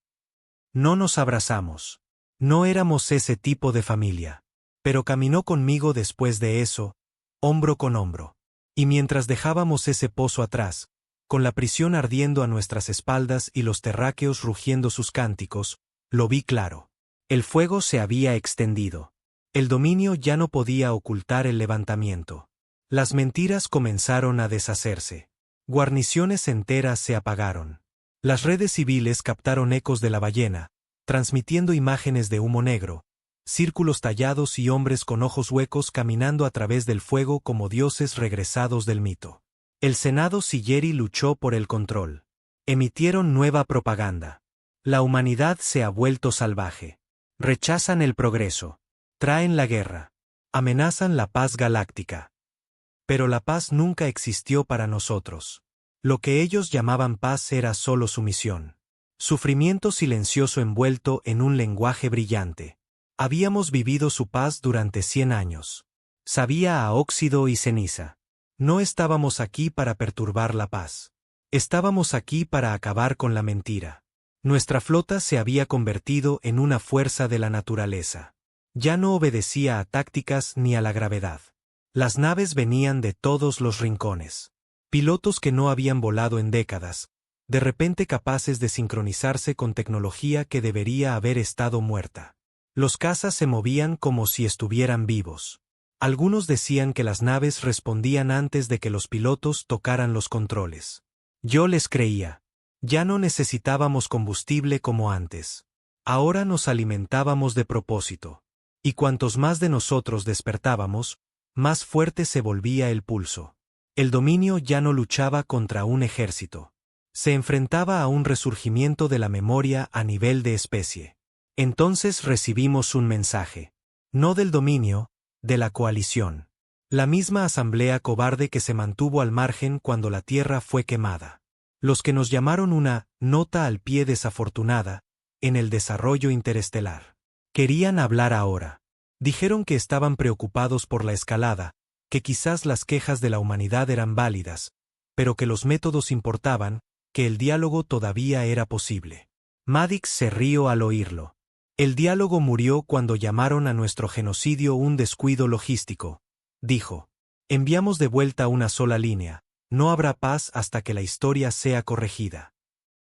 No nos abrazamos. No éramos ese tipo de familia. Pero caminó conmigo después de eso, hombro con hombro. Y mientras dejábamos ese pozo atrás, con la prisión ardiendo a nuestras espaldas y los terráqueos rugiendo sus cánticos, lo vi claro. El fuego se había extendido. El dominio ya no podía ocultar el levantamiento. Las mentiras comenzaron a deshacerse. Guarniciones enteras se apagaron. Las redes civiles captaron ecos de la ballena, transmitiendo imágenes de humo negro, círculos tallados y hombres con ojos huecos caminando a través del fuego como dioses regresados del mito. El Senado Sillerí luchó por el control. Emitieron nueva propaganda. La humanidad se ha vuelto salvaje. Rechazan el progreso. Traen la guerra. Amenazan la paz galáctica. Pero la paz nunca existió para nosotros. Lo que ellos llamaban paz era solo sumisión. Sufrimiento silencioso envuelto en un lenguaje brillante. Habíamos vivido su paz durante 100 años. Sabía a óxido y ceniza. No estábamos aquí para perturbar la paz. Estábamos aquí para acabar con la mentira. Nuestra flota se había convertido en una fuerza de la naturaleza. Ya no obedecía a tácticas ni a la gravedad. Las naves venían de todos los rincones. Pilotos que no habían volado en décadas, de repente capaces de sincronizarse con tecnología que debería haber estado muerta. Los cazas se movían como si estuvieran vivos. Algunos decían que las naves respondían antes de que los pilotos tocaran los controles. Yo les creía. Ya no necesitábamos combustible como antes. Ahora nos alimentábamos de propósito. Y cuantos más de nosotros despertábamos, más fuerte se volvía el pulso. El dominio ya no luchaba contra un ejército. Se enfrentaba a un resurgimiento de la memoria a nivel de especie. Entonces recibimos un mensaje. No del dominio, de la coalición. La misma asamblea cobarde que se mantuvo al margen cuando la Tierra fue quemada. Los que nos llamaron una nota al pie desafortunada en el desarrollo interestelar. Querían hablar ahora. Dijeron que estaban preocupados por la escalada, que quizás las quejas de la humanidad eran válidas, pero que los métodos importaban, que el diálogo todavía era posible. Maddox se rió al oírlo. El diálogo murió cuando llamaron a nuestro genocidio un descuido logístico. Dijo: enviamos de vuelta una sola línea, no habrá paz hasta que la historia sea corregida.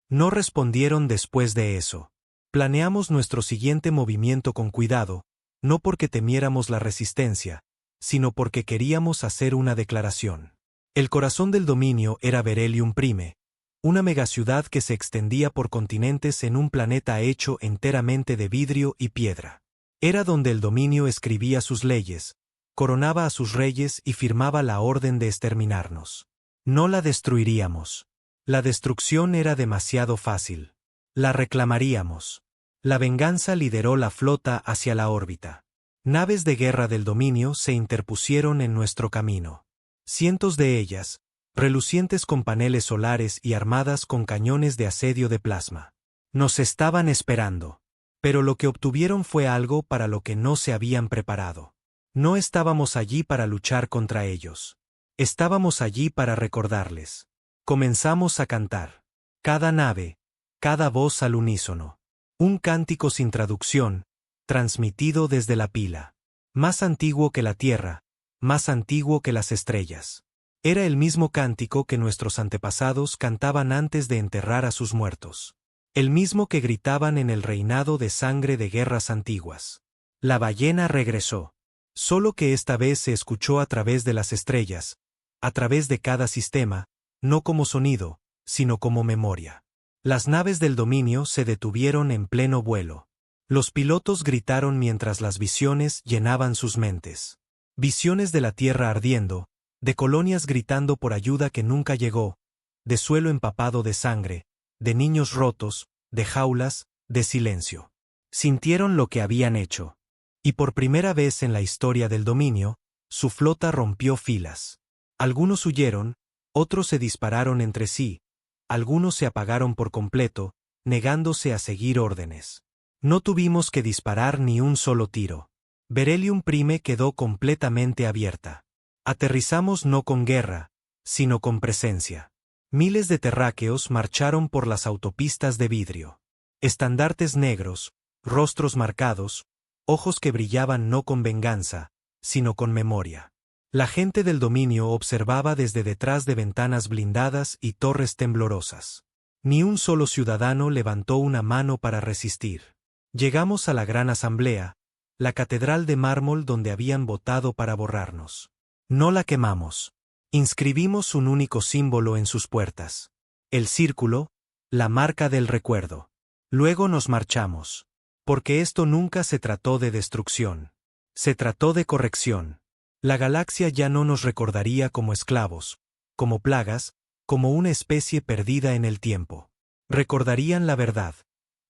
No respondieron después de eso. Planeamos nuestro siguiente movimiento con cuidado, no porque temiéramos la resistencia, sino porque queríamos hacer una declaración. El corazón del dominio era Berelium Prime, una megaciudad que se extendía por continentes en un planeta hecho enteramente de vidrio y piedra. Era donde el dominio escribía sus leyes, coronaba a sus reyes y firmaba la orden de exterminarnos. No la destruiríamos. La destrucción era demasiado fácil. La reclamaríamos. La venganza lideró la flota hacia la órbita. Naves de guerra del dominio se interpusieron en nuestro camino. Cientos de ellas, relucientes con paneles solares y armadas con cañones de asedio de plasma. Nos estaban esperando. Pero lo que obtuvieron fue algo para lo que no se habían preparado. No estábamos allí para luchar contra ellos. Estábamos allí para recordarles. Comenzamos a cantar. Cada nave, cada voz al unísono. Un cántico sin traducción, transmitido desde la pila. Más antiguo que la Tierra, más antiguo que las estrellas. Era el mismo cántico que nuestros antepasados cantaban antes de enterrar a sus muertos. El mismo que gritaban en el reinado de sangre de guerras antiguas. La ballena regresó. Solo que esta vez se escuchó a través de las estrellas, a través de cada sistema, no como sonido, sino como memoria. Las naves del dominio se detuvieron en pleno vuelo. Los pilotos gritaron mientras las visiones llenaban sus mentes. Visiones de la tierra ardiendo, de colonias gritando por ayuda que nunca llegó, de suelo empapado de sangre, de niños rotos, de jaulas, de silencio. Sintieron lo que habían hecho. Y por primera vez en la historia del dominio, su flota rompió filas. Algunos huyeron, otros se dispararon entre sí, algunos se apagaron por completo, negándose a seguir órdenes. No tuvimos que disparar ni un solo tiro. Berelium Prime quedó completamente abierta. Aterrizamos no con guerra, sino con presencia. Miles de terráqueos marcharon por las autopistas de vidrio. Estandartes negros, rostros marcados, ojos que brillaban no con venganza, sino con memoria. La gente del dominio observaba desde detrás de ventanas blindadas y torres temblorosas. Ni un solo ciudadano levantó una mano para resistir. Llegamos a la gran asamblea, la catedral de mármol donde habían votado para borrarnos. No la quemamos. Inscribimos un único símbolo en sus puertas. El círculo, la marca del recuerdo. Luego nos marchamos. Porque esto nunca se trató de destrucción. Se trató de corrección. La galaxia ya no nos recordaría como esclavos, como plagas, como una especie perdida en el tiempo. Recordarían la verdad,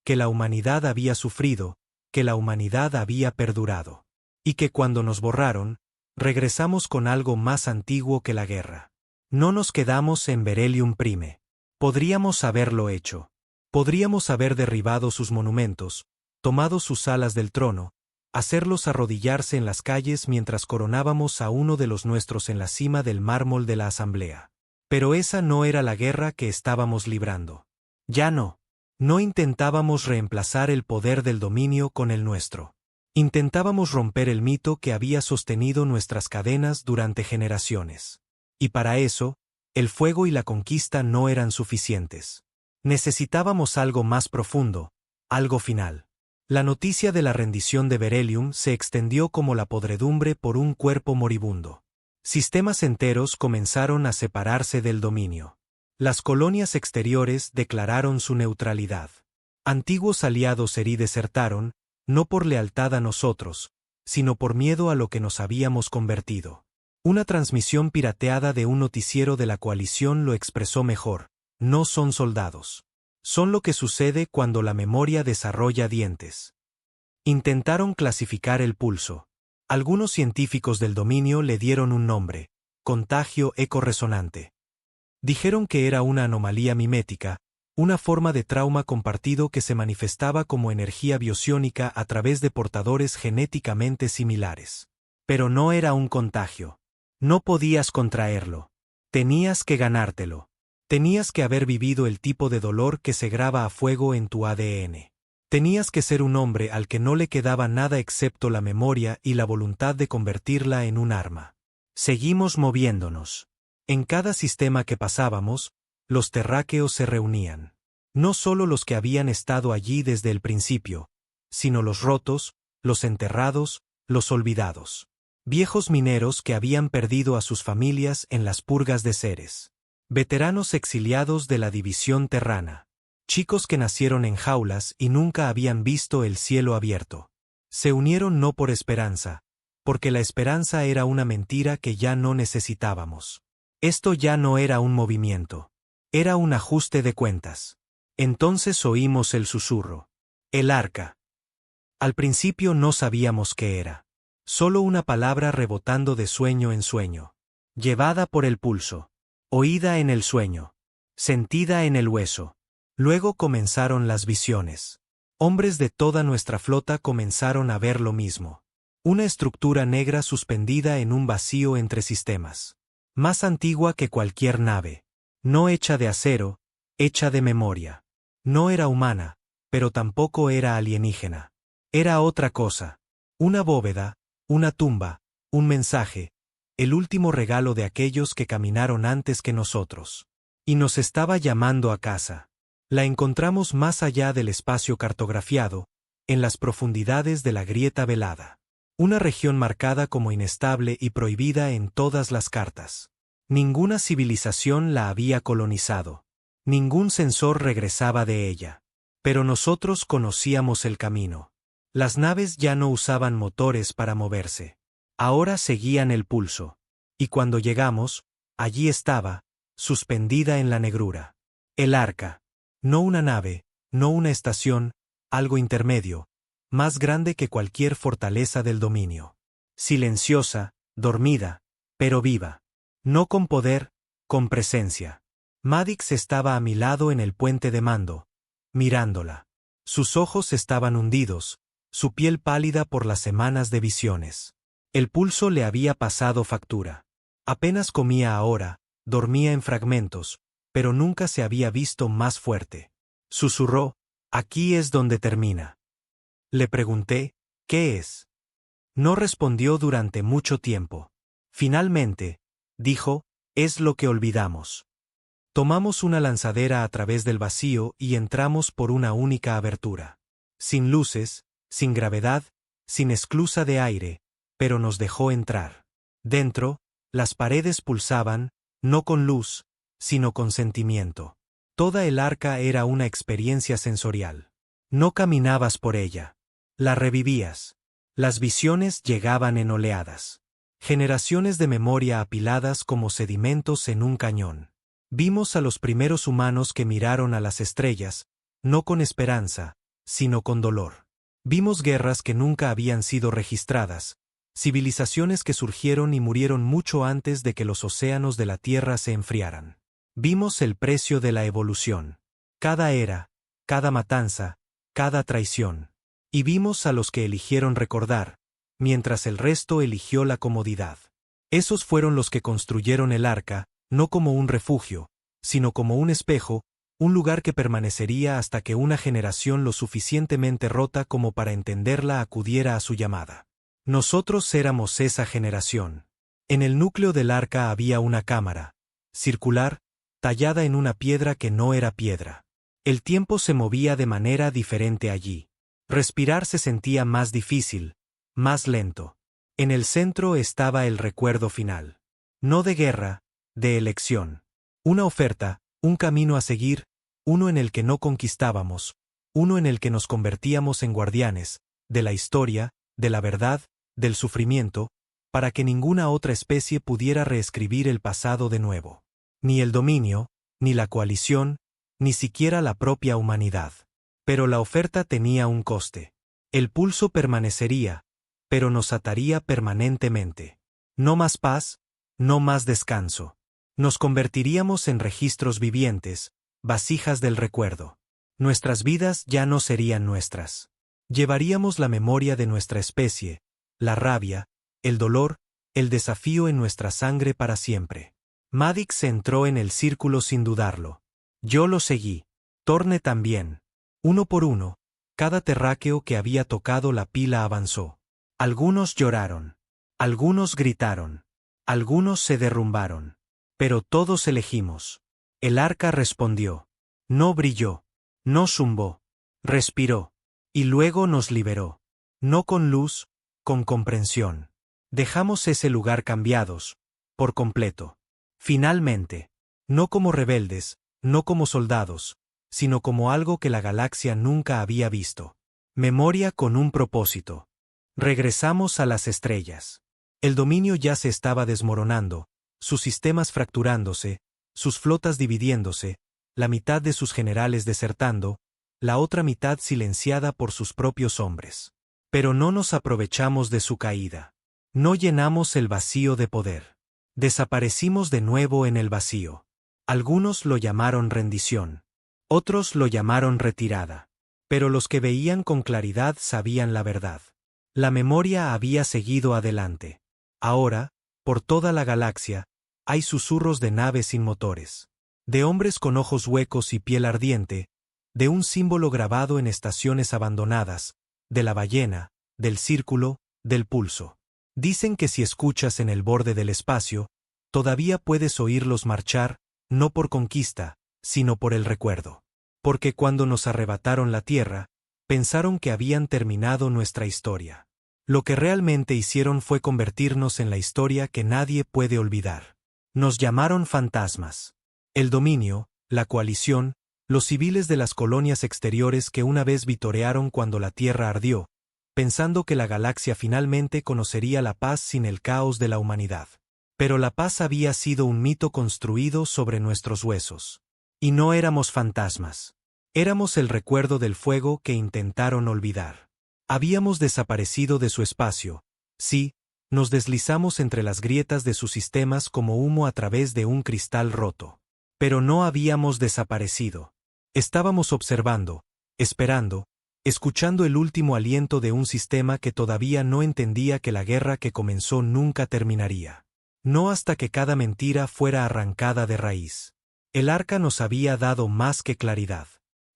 que la humanidad había sufrido, que la humanidad había perdurado. Y que cuando nos borraron, regresamos con algo más antiguo que la guerra. No nos quedamos en Berelium Prime. Podríamos haberlo hecho. Podríamos haber derribado sus monumentos, tomado sus alas del trono, hacerlos arrodillarse en las calles mientras coronábamos a uno de los nuestros en la cima del mármol de la asamblea. Pero esa no era la guerra que estábamos librando. Ya no. No intentábamos reemplazar el poder del dominio con el nuestro. Intentábamos romper el mito que había sostenido nuestras cadenas durante generaciones. Y para eso, el fuego y la conquista no eran suficientes. Necesitábamos algo más profundo, algo final. La noticia de la rendición de Berelium se extendió como la podredumbre por un cuerpo moribundo. Sistemas enteros comenzaron a separarse del dominio. Las colonias exteriores declararon su neutralidad. Antiguos aliados desertaron, no por lealtad a nosotros, sino por miedo a lo que nos habíamos convertido. Una transmisión pirateada de un noticiero de la coalición lo expresó mejor: no son soldados. Son lo que sucede cuando la memoria desarrolla dientes. Intentaron clasificar el pulso. Algunos científicos del dominio le dieron un nombre: contagio ecorresonante. Dijeron que era una anomalía mimética, una forma de trauma compartido que se manifestaba como energía biosiónica a través de portadores genéticamente similares. Pero no era un contagio. No podías contraerlo. Tenías que ganártelo. Tenías que haber vivido el tipo de dolor que se graba a fuego en tu ADN. Tenías que ser un hombre al que no le quedaba nada excepto la memoria y la voluntad de convertirla en un arma. Seguimos moviéndonos. En cada sistema que pasábamos, los terráqueos se reunían. No solo los que habían estado allí desde el principio, sino los rotos, los enterrados, los olvidados. Viejos mineros que habían perdido a sus familias en las purgas de Ceres. Veteranos exiliados de la división terrana. Chicos que nacieron en jaulas y nunca habían visto el cielo abierto. Se unieron no por esperanza, porque la esperanza era una mentira que ya no necesitábamos. Esto ya no era un movimiento. Era un ajuste de cuentas. Entonces oímos el susurro. El arca. Al principio no sabíamos qué era. Solo una palabra rebotando de sueño en sueño. Llevada por el pulso. Oída en el sueño. Sentida en el hueso. Luego comenzaron las visiones. Hombres de toda nuestra flota comenzaron a ver lo mismo. Una estructura negra suspendida en un vacío entre sistemas. Más antigua que cualquier nave. No hecha de acero, hecha de memoria. No era humana, pero tampoco era alienígena. Era otra cosa. Una bóveda, una tumba, un mensaje, el último regalo de aquellos que caminaron antes que nosotros. Y nos estaba llamando a casa. La encontramos más allá del espacio cartografiado, en las profundidades de la grieta velada. Una región marcada como inestable y prohibida en todas las cartas. Ninguna civilización la había colonizado. Ningún sensor regresaba de ella. Pero nosotros conocíamos el camino. Las naves ya no usaban motores para moverse. Ahora seguían el pulso. Y cuando llegamos, allí estaba, suspendida en la negrura. El arca. No una nave, no una estación, algo intermedio, más grande que cualquier fortaleza del dominio. Silenciosa, dormida, pero viva. No con poder, con presencia. Madix estaba a mi lado en el puente de mando, mirándola. Sus ojos estaban hundidos, su piel pálida por las semanas de visiones. El pulso le había pasado factura. Apenas comía ahora, dormía en fragmentos, pero nunca se había visto más fuerte. Susurró: aquí es donde termina. Le pregunté: ¿qué es? No respondió durante mucho tiempo. Finalmente, dijo: es lo que olvidamos. Tomamos una lanzadera a través del vacío y entramos por una única abertura. Sin luces, sin gravedad, sin esclusa de aire, pero nos dejó entrar. Dentro, las paredes pulsaban, no con luz, sino con sentimiento. Toda el arca era una experiencia sensorial. No caminabas por ella. La revivías. Las visiones llegaban en oleadas. Generaciones de memoria apiladas como sedimentos en un cañón. Vimos a los primeros humanos que miraron a las estrellas, no con esperanza, sino con dolor. Vimos guerras que nunca habían sido registradas, civilizaciones que surgieron y murieron mucho antes de que los océanos de la Tierra se enfriaran. Vimos el precio de la evolución. Cada era, cada matanza, cada traición. Y vimos a los que eligieron recordar, mientras el resto eligió la comodidad. Esos fueron los que construyeron el arca, no como un refugio, sino como un espejo, un lugar que permanecería hasta que una generación lo suficientemente rota como para entenderla acudiera a su llamada. Nosotros éramos esa generación. En el núcleo del arca había una cámara, circular, tallada en una piedra que no era piedra. El tiempo se movía de manera diferente allí. Respirar se sentía más difícil, más lento. En el centro estaba el recuerdo final. No de guerra, de elección. Una oferta, un camino a seguir, uno en el que no conquistábamos, uno en el que nos convertíamos en guardianes, de la historia, de la verdad, del sufrimiento, para que ninguna otra especie pudiera reescribir el pasado de nuevo. Ni el dominio, ni la coalición, ni siquiera la propia humanidad. Pero la oferta tenía un coste. El pulso permanecería, pero nos ataría permanentemente. No más paz, no más descanso. Nos convertiríamos en registros vivientes, vasijas del recuerdo. Nuestras vidas ya no serían nuestras. Llevaríamos la memoria de nuestra especie, la rabia, el dolor, el desafío en nuestra sangre para siempre. Maddox entró en el círculo sin dudarlo. Yo lo seguí. Thorne también. Uno por uno, cada terráqueo que había tocado la pila avanzó. Algunos lloraron. Algunos gritaron. Algunos se derrumbaron. Pero todos elegimos. El arca respondió. No brilló. No zumbó. Respiró. Y luego nos liberó. No con luz, con comprensión. Dejamos ese lugar cambiados, por completo. Finalmente. No como rebeldes, no como soldados, sino como algo que la galaxia nunca había visto. Memoria con un propósito. Regresamos a las estrellas. El dominio ya se estaba desmoronando, sus sistemas fracturándose, sus flotas dividiéndose, la mitad de sus generales desertando, la otra mitad silenciada por sus propios hombres. Pero no nos aprovechamos de su caída. No llenamos el vacío de poder. Desaparecimos de nuevo en el vacío. Algunos lo llamaron rendición. Otros lo llamaron retirada. Pero los que veían con claridad sabían la verdad. La memoria había seguido adelante. Ahora, por toda la galaxia, hay susurros de naves sin motores. De hombres con ojos huecos y piel ardiente, de un símbolo grabado en estaciones abandonadas, de la ballena, del círculo, del pulso. Dicen que si escuchas en el borde del espacio, todavía puedes oírlos marchar, no por conquista, sino por el recuerdo. Porque cuando nos arrebataron la tierra, pensaron que habían terminado nuestra historia. Lo que realmente hicieron fue convertirnos en la historia que nadie puede olvidar. Nos llamaron fantasmas. El dominio, la coalición, los civiles de las colonias exteriores que una vez vitorearon cuando la tierra ardió, pensando que la galaxia finalmente conocería la paz sin el caos de la humanidad. Pero la paz había sido un mito construido sobre nuestros huesos. Y no éramos fantasmas. Éramos el recuerdo del fuego que intentaron olvidar. Habíamos desaparecido de su espacio. Sí, nos deslizamos entre las grietas de sus sistemas como humo a través de un cristal roto. Pero no habíamos desaparecido. Estábamos observando, esperando, escuchando el último aliento de un sistema que todavía no entendía que la guerra que comenzó nunca terminaría. No hasta que cada mentira fuera arrancada de raíz. El arca nos había dado más que claridad.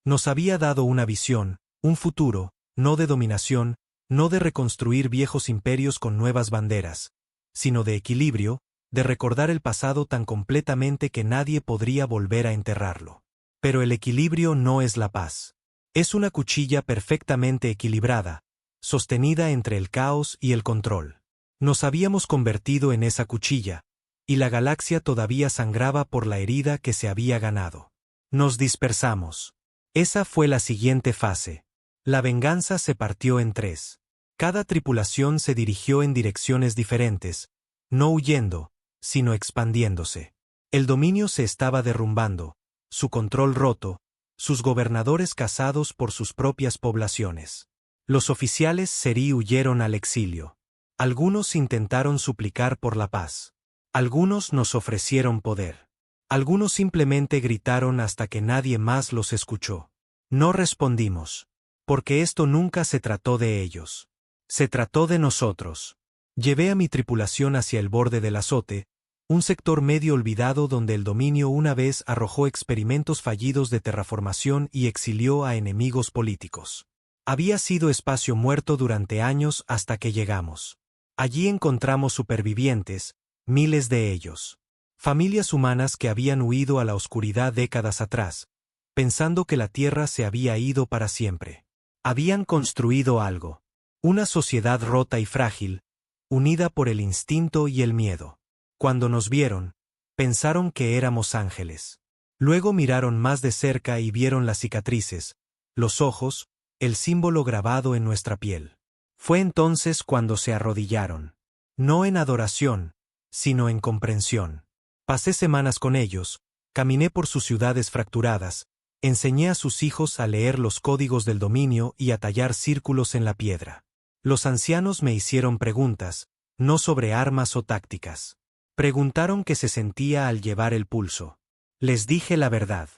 Nos había dado una visión, un futuro, no de dominación, no de reconstruir viejos imperios con nuevas banderas, sino de equilibrio, de recordar el pasado tan completamente que nadie podría volver a enterrarlo. Pero el equilibrio no es la paz. Es una cuchilla perfectamente equilibrada, sostenida entre el caos y el control. Nos habíamos convertido en esa cuchilla, y la galaxia todavía sangraba por la herida que se había ganado. Nos dispersamos. Esa fue la siguiente fase. La venganza se partió en tres. Cada tripulación se dirigió en direcciones diferentes, no huyendo, sino expandiéndose. El dominio se estaba derrumbando, su control roto, sus gobernadores cazados por sus propias poblaciones. Los oficiales serí huyeron al exilio. Algunos intentaron suplicar por la paz. Algunos nos ofrecieron poder. Algunos simplemente gritaron hasta que nadie más los escuchó. No respondimos. Porque esto nunca se trató de ellos. Se trató de nosotros. Llevé a mi tripulación hacia el borde del azote, un sector medio olvidado donde el dominio una vez arrojó experimentos fallidos de terraformación y exilió a enemigos políticos. Había sido espacio muerto durante años hasta que llegamos. Allí encontramos supervivientes, miles de ellos. Familias humanas que habían huido a la oscuridad décadas atrás, pensando que la Tierra se había ido para siempre. Habían construido algo. Una sociedad rota y frágil, unida por el instinto y el miedo. Cuando nos vieron, pensaron que éramos ángeles. Luego miraron más de cerca y vieron las cicatrices, los ojos, el símbolo grabado en nuestra piel. Fue entonces cuando se arrodillaron. No en adoración, sino en comprensión. Pasé semanas con ellos, caminé por sus ciudades fracturadas, enseñé a sus hijos a leer los códigos del dominio y a tallar círculos en la piedra. Los ancianos me hicieron preguntas, no sobre armas o tácticas. Preguntaron qué se sentía al llevar el pulso. Les dije la verdad.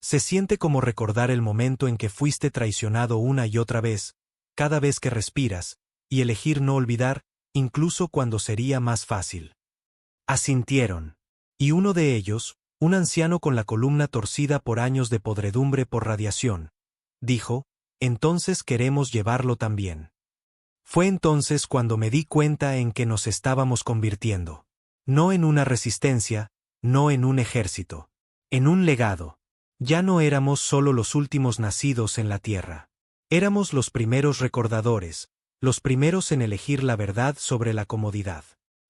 Se siente como recordar el momento en que fuiste traicionado una y otra vez, cada vez que respiras, y elegir no olvidar, incluso cuando sería más fácil. Asintieron. Y uno de ellos, un anciano con la columna torcida por años de podredumbre por radiación, dijo, entonces queremos llevarlo también. Fue entonces cuando me di cuenta en que nos estábamos convirtiendo. No en una resistencia, no en un ejército. En un legado. Ya no éramos solo los últimos nacidos en la tierra. Éramos los primeros recordadores, los primeros en elegir la verdad sobre la comodidad.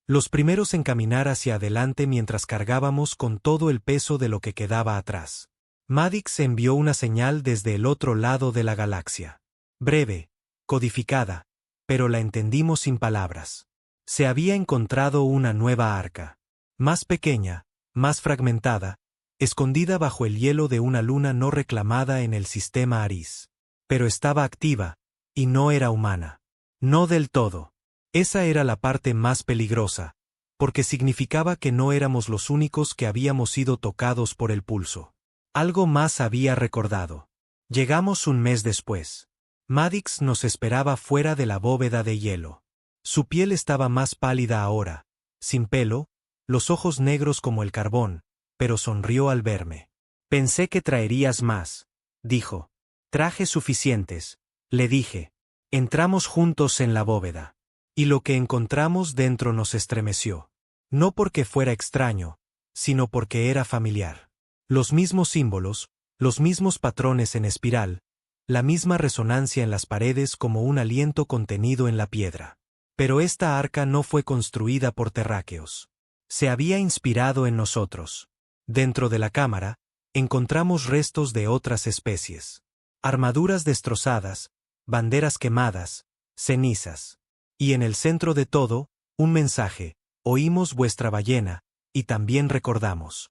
Los primeros en caminar hacia adelante mientras cargábamos con todo el peso de lo que quedaba atrás. Madix envió una señal desde el otro lado de la galaxia. Breve, codificada, pero la entendimos sin palabras. Se había encontrado una nueva arca. Más pequeña, más fragmentada, escondida bajo el hielo de una luna no reclamada en el sistema Aris. Pero estaba activa, y no era humana. No del todo. Esa era la parte más peligrosa, porque significaba que no éramos los únicos que habíamos sido tocados por el pulso. Algo más había recordado. Llegamos un mes después. Madix nos esperaba fuera de la bóveda de hielo. Su piel estaba más pálida ahora, sin pelo, los ojos negros como el carbón, pero sonrió al verme. Pensé que traerías más, dijo. Traje suficientes, le dije. Entramos juntos en la bóveda. Y lo que encontramos dentro nos estremeció. No porque fuera extraño, sino porque era familiar. Los mismos símbolos, los mismos patrones en espiral, la misma resonancia en las paredes como un aliento contenido en la piedra. Pero esta arca no fue construida por terráqueos. Se había inspirado en nosotros. Dentro de la cámara, encontramos restos de otras especies. Armaduras destrozadas, banderas quemadas, cenizas. Y en el centro de todo, un mensaje: oímos vuestra ballena, y también recordamos.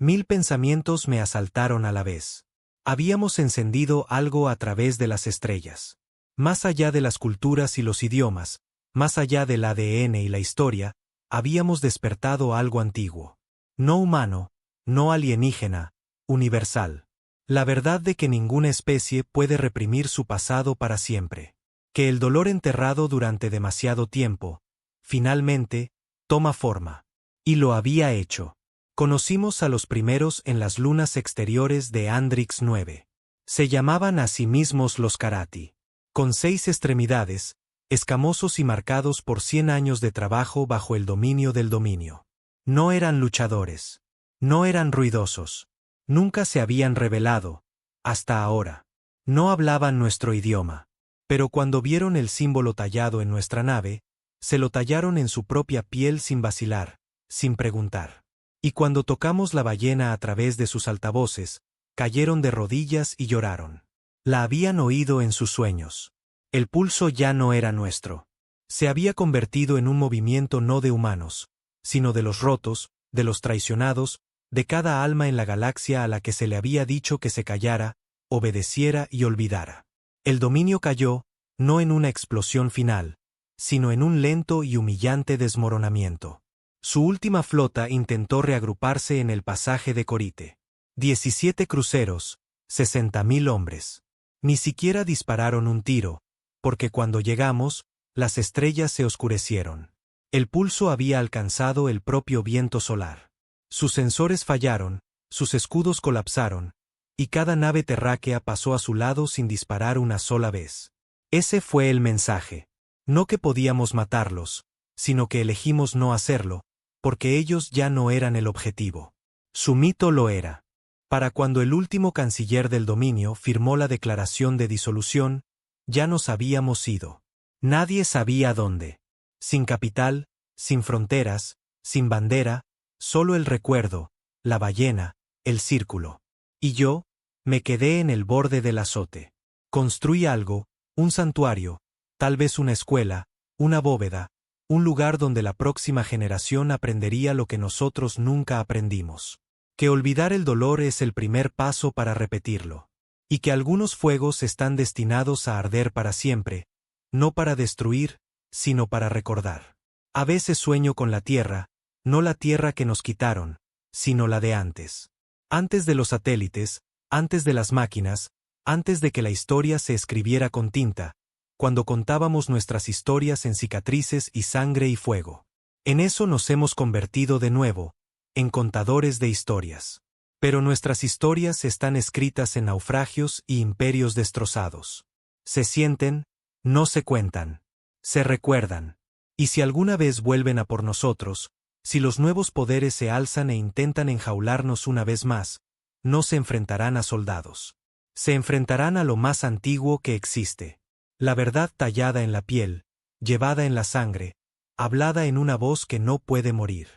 1000 pensamientos me asaltaron a la vez. Habíamos encendido algo a través de las estrellas. Más allá de las culturas y los idiomas, más allá del ADN y la historia, habíamos despertado algo antiguo. No humano, no alienígena, universal. La verdad de que ninguna especie puede reprimir su pasado para siempre. Que el dolor enterrado durante demasiado tiempo, finalmente, toma forma. Y lo había hecho. Conocimos a los primeros en las lunas exteriores de Andrix 9. Se llamaban a sí mismos los Karati. Con 6 extremidades, escamosos y marcados por 100 años de trabajo bajo el dominio del dominio. No eran luchadores. No eran ruidosos. Nunca se habían rebelado, hasta ahora. No hablaban nuestro idioma. Pero cuando vieron el símbolo tallado en nuestra nave, se lo tallaron en su propia piel sin vacilar, sin preguntar. Y cuando tocamos la ballena a través de sus altavoces, cayeron de rodillas y lloraron. La habían oído en sus sueños. El pulso ya no era nuestro. Se había convertido en un movimiento no de humanos, sino de los rotos, de los traicionados, de cada alma en la galaxia a la que se le había dicho que se callara, obedeciera y olvidara. El dominio cayó, no en una explosión final, sino en un lento y humillante desmoronamiento. Su última flota intentó reagruparse en el pasaje de Corite. 17 cruceros, 60.000 hombres. Ni siquiera dispararon un tiro, porque cuando llegamos, las estrellas se oscurecieron. El pulso había alcanzado el propio viento solar. Sus sensores fallaron, sus escudos colapsaron, y cada nave terráquea pasó a su lado sin disparar una sola vez. Ese fue el mensaje. No que podíamos matarlos, sino que elegimos no hacerlo, porque ellos ya no eran el objetivo. Su mito lo era. Para cuando el último canciller del dominio firmó la declaración de disolución, ya nos habíamos ido. Nadie sabía dónde. Sin capital, sin fronteras, sin bandera, solo el recuerdo, la ballena, el círculo. Y yo, me quedé en el borde del azote. Construí algo, un santuario, tal vez una escuela, una bóveda, un lugar donde la próxima generación aprendería lo que nosotros nunca aprendimos. Que olvidar el dolor es el primer paso para repetirlo. Y que algunos fuegos están destinados a arder para siempre, no para destruir, sino para recordar. A veces sueño con la Tierra, no la Tierra que nos quitaron, sino la de antes. Antes de los satélites, antes de las máquinas, antes de que la historia se escribiera con tinta, cuando contábamos nuestras historias en cicatrices y sangre y fuego. En eso nos hemos convertido de nuevo, en contadores de historias. Pero nuestras historias están escritas en naufragios y imperios destrozados. Se sienten, no se cuentan. Se recuerdan. Y si alguna vez vuelven a por nosotros, si los nuevos poderes se alzan e intentan enjaularnos una vez más, no se enfrentarán a soldados. Se enfrentarán a lo más antiguo que existe. La verdad tallada en la piel, llevada en la sangre, hablada en una voz que no puede morir.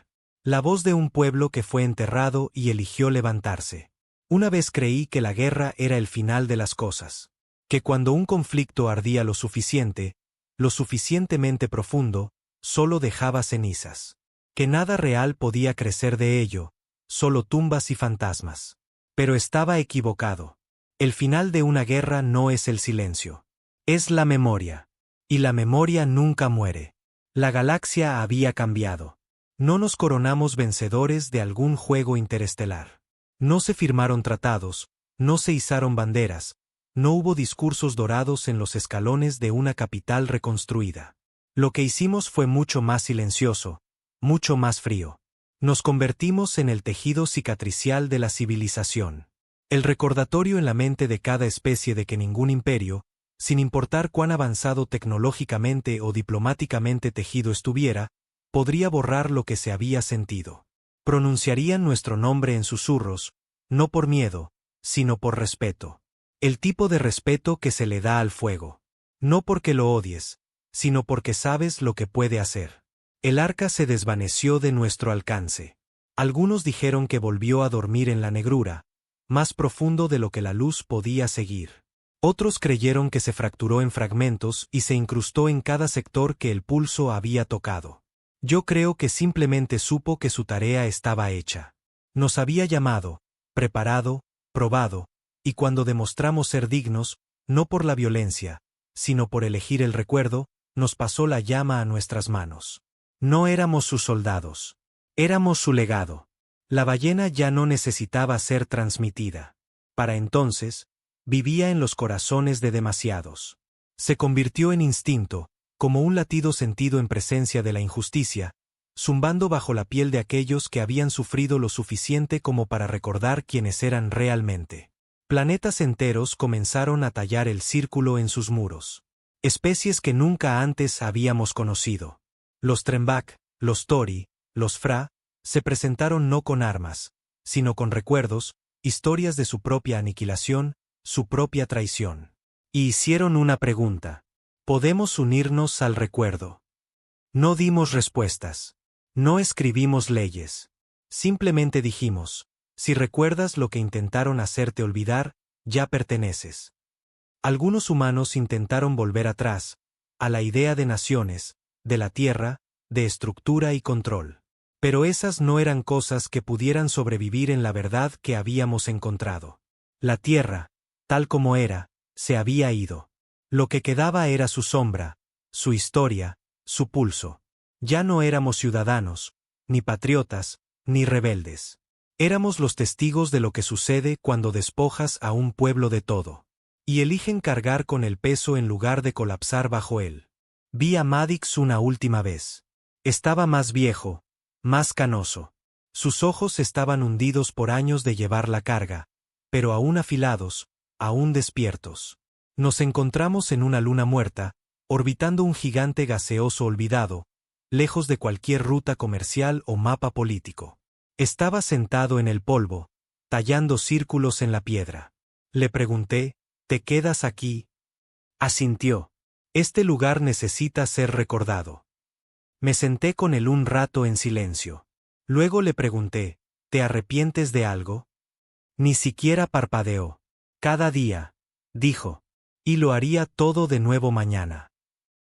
La voz de un pueblo que fue enterrado y eligió levantarse. Una vez creí que la guerra era el final de las cosas. Que cuando un conflicto ardía lo suficientemente profundo, solo dejaba cenizas. Que nada real podía crecer de ello, solo tumbas y fantasmas. Pero estaba equivocado. El final de una guerra no es el silencio. Es la memoria. Y la memoria nunca muere. La galaxia había cambiado. No nos coronamos vencedores de algún juego interestelar. No se firmaron tratados, no se izaron banderas, no hubo discursos dorados en los escalones de una capital reconstruida. Lo que hicimos fue mucho más silencioso, mucho más frío. Nos convertimos en el tejido cicatricial de la civilización. El recordatorio en la mente de cada especie de que ningún imperio, sin importar cuán avanzado tecnológicamente o diplomáticamente tejido estuviera, podría borrar lo que se había sentido. Pronunciarían nuestro nombre en susurros, no por miedo, sino por respeto. El tipo de respeto que se le da al fuego. No porque lo odies, sino porque sabes lo que puede hacer. El arca se desvaneció de nuestro alcance. Algunos dijeron que volvió a dormir en la negrura, más profundo de lo que la luz podía seguir. Otros creyeron que se fracturó en fragmentos y se incrustó en cada sector que el pulso había tocado. Yo creo que simplemente supo que su tarea estaba hecha. Nos había llamado, preparado, probado, y cuando demostramos ser dignos, no por la violencia, sino por elegir el recuerdo, nos pasó la llama a nuestras manos. No éramos sus soldados. Éramos su legado. La ballena ya no necesitaba ser transmitida. Para entonces, vivía en los corazones de demasiados. Se convirtió en instinto, como un latido sentido en presencia de la injusticia, zumbando bajo la piel de aquellos que habían sufrido lo suficiente como para recordar quiénes eran realmente. Planetas enteros comenzaron a tallar el círculo en sus muros. Especies que nunca antes habíamos conocido. Los Trembak, los Tori, los Fra, se presentaron no con armas, sino con recuerdos, historias de su propia aniquilación, su propia traición. Y hicieron una pregunta. ¿Podemos unirnos al recuerdo? No dimos respuestas. No escribimos leyes. Simplemente dijimos, si recuerdas lo que intentaron hacerte olvidar, ya perteneces. Algunos humanos intentaron volver atrás, a la idea de naciones, de la tierra, de estructura y control. Pero esas no eran cosas que pudieran sobrevivir en la verdad que habíamos encontrado. La tierra, tal como era, se había ido. Lo que quedaba era su sombra, su historia, su pulso. Ya no éramos ciudadanos, ni patriotas, ni rebeldes. Éramos los testigos de lo que sucede cuando despojas a un pueblo de todo. Y eligen cargar con el peso en lugar de colapsar bajo él. Vi a Madix una última vez. Estaba más viejo, más canoso. Sus ojos estaban hundidos por años de llevar la carga, pero aún afilados, aún despiertos. Nos encontramos en una luna muerta, orbitando un gigante gaseoso olvidado, lejos de cualquier ruta comercial o mapa político. Estaba sentado en el polvo, tallando círculos en la piedra. Le pregunté, ¿te quedas aquí? Asintió. Este lugar necesita ser recordado. Me senté con él un rato en silencio. Luego le pregunté, ¿te arrepientes de algo? Ni siquiera parpadeó. Cada día, dijo. Y lo haría todo de nuevo mañana.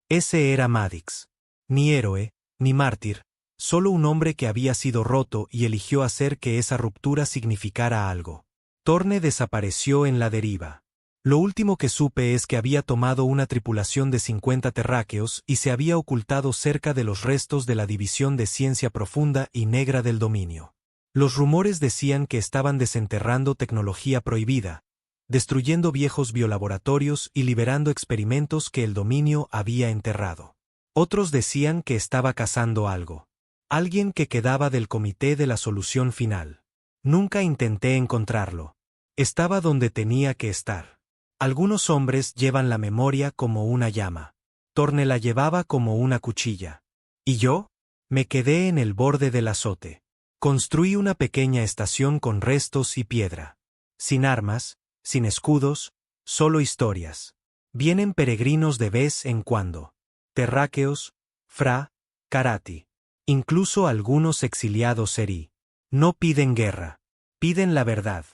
Ese era Madix. Ni héroe, ni mártir, solo un hombre que había sido roto y eligió hacer que esa ruptura significara algo. Torne desapareció en la deriva. Lo último que supe es que había tomado una tripulación de 50 terráqueos y se había ocultado cerca de los restos de la División de Ciencia Profunda y Negra del Dominio. Los rumores decían que estaban desenterrando tecnología prohibida, destruyendo viejos biolaboratorios y liberando experimentos que el Dominio había enterrado. Otros decían que estaba cazando algo. Alguien que quedaba del comité de la solución final. Nunca intenté encontrarlo. Estaba donde tenía que estar. Algunos hombres llevan la memoria como una llama. Thorne la llevaba como una cuchilla. ¿Y yo? Me quedé en el borde del azote. Construí una pequeña estación con restos y piedra. Sin armas, sin escudos, solo historias. Vienen peregrinos de vez en cuando. Terráqueos, Fra, Karati. Incluso algunos exiliados Seri. No piden guerra. Piden la verdad.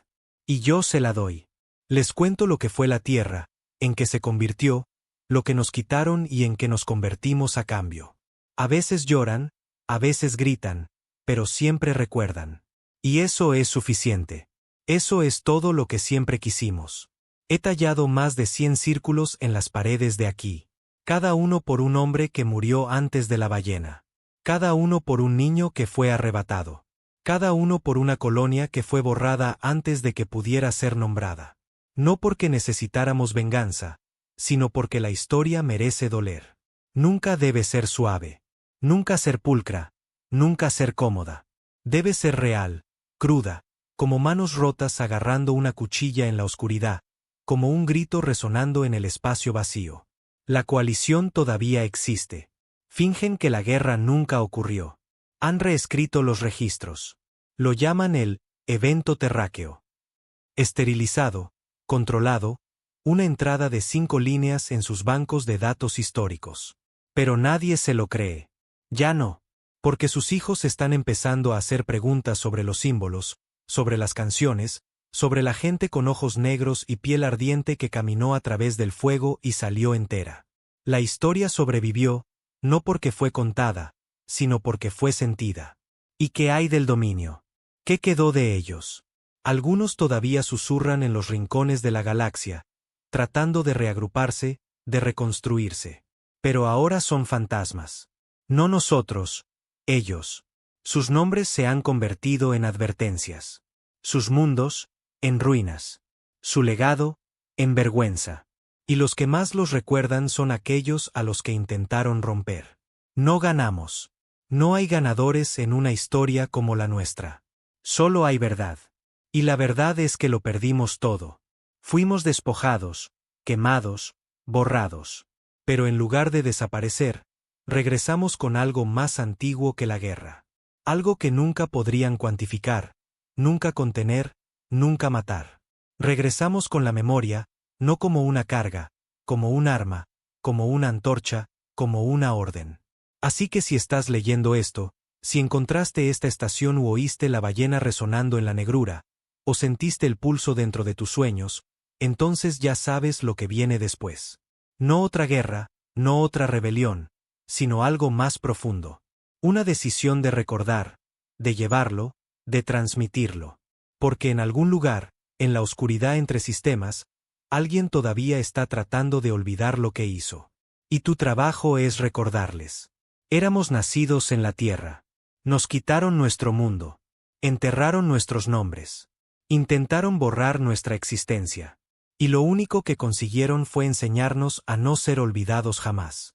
Y yo se la doy. Les cuento lo que fue la tierra, en que se convirtió, lo que nos quitaron y en que nos convertimos a cambio. A veces lloran, a veces gritan, pero siempre recuerdan. Y eso es suficiente. Eso es todo lo que siempre quisimos. He tallado más de 100 círculos en las paredes de aquí. Cada uno por un hombre que murió antes de la ballena. Cada uno por un niño que fue arrebatado. Cada uno por una colonia que fue borrada antes de que pudiera ser nombrada. No porque necesitáramos venganza, sino porque la historia merece doler. Nunca debe ser suave. Nunca ser pulcra. Nunca ser cómoda. Debe ser real, cruda, como manos rotas agarrando una cuchilla en la oscuridad, como un grito resonando en el espacio vacío. La coalición todavía existe. Fingen que la guerra nunca ocurrió. Han reescrito los registros. Lo llaman el evento terráqueo. Esterilizado, controlado, una entrada de 5 líneas en sus bancos de datos históricos. Pero nadie se lo cree. Ya no. Porque sus hijos están empezando a hacer preguntas sobre los símbolos, sobre las canciones, sobre la gente con ojos negros y piel ardiente que caminó a través del fuego y salió entera. La historia sobrevivió, no porque fue contada, sino porque fue sentida. ¿Y qué hay del dominio? ¿Qué quedó de ellos? Algunos todavía susurran en los rincones de la galaxia, tratando de reagruparse, de reconstruirse. Pero ahora son fantasmas. No nosotros, ellos. Sus nombres se han convertido en advertencias. Sus mundos, en ruinas. Su legado, en vergüenza. Y los que más los recuerdan son aquellos a los que intentaron romper. No ganamos. No hay ganadores en una historia como la nuestra. Solo hay verdad. Y la verdad es que lo perdimos todo. Fuimos despojados, quemados, borrados. Pero en lugar de desaparecer, regresamos con algo más antiguo que la guerra. Algo que nunca podrían cuantificar, nunca contener, nunca matar. Regresamos con la memoria, no como una carga, como un arma, como una antorcha, como una orden. Así que si estás leyendo esto, si encontraste esta estación u oíste la ballena resonando en la negrura, o sentiste el pulso dentro de tus sueños, entonces ya sabes lo que viene después. No otra guerra, no otra rebelión, sino algo más profundo. Una decisión de recordar, de llevarlo, de transmitirlo. Porque en algún lugar, en la oscuridad entre sistemas, alguien todavía está tratando de olvidar lo que hizo. Y tu trabajo es recordarles. Éramos nacidos en la tierra. Nos quitaron nuestro mundo. Enterraron nuestros nombres. Intentaron borrar nuestra existencia. Y lo único que consiguieron fue enseñarnos a no ser olvidados jamás.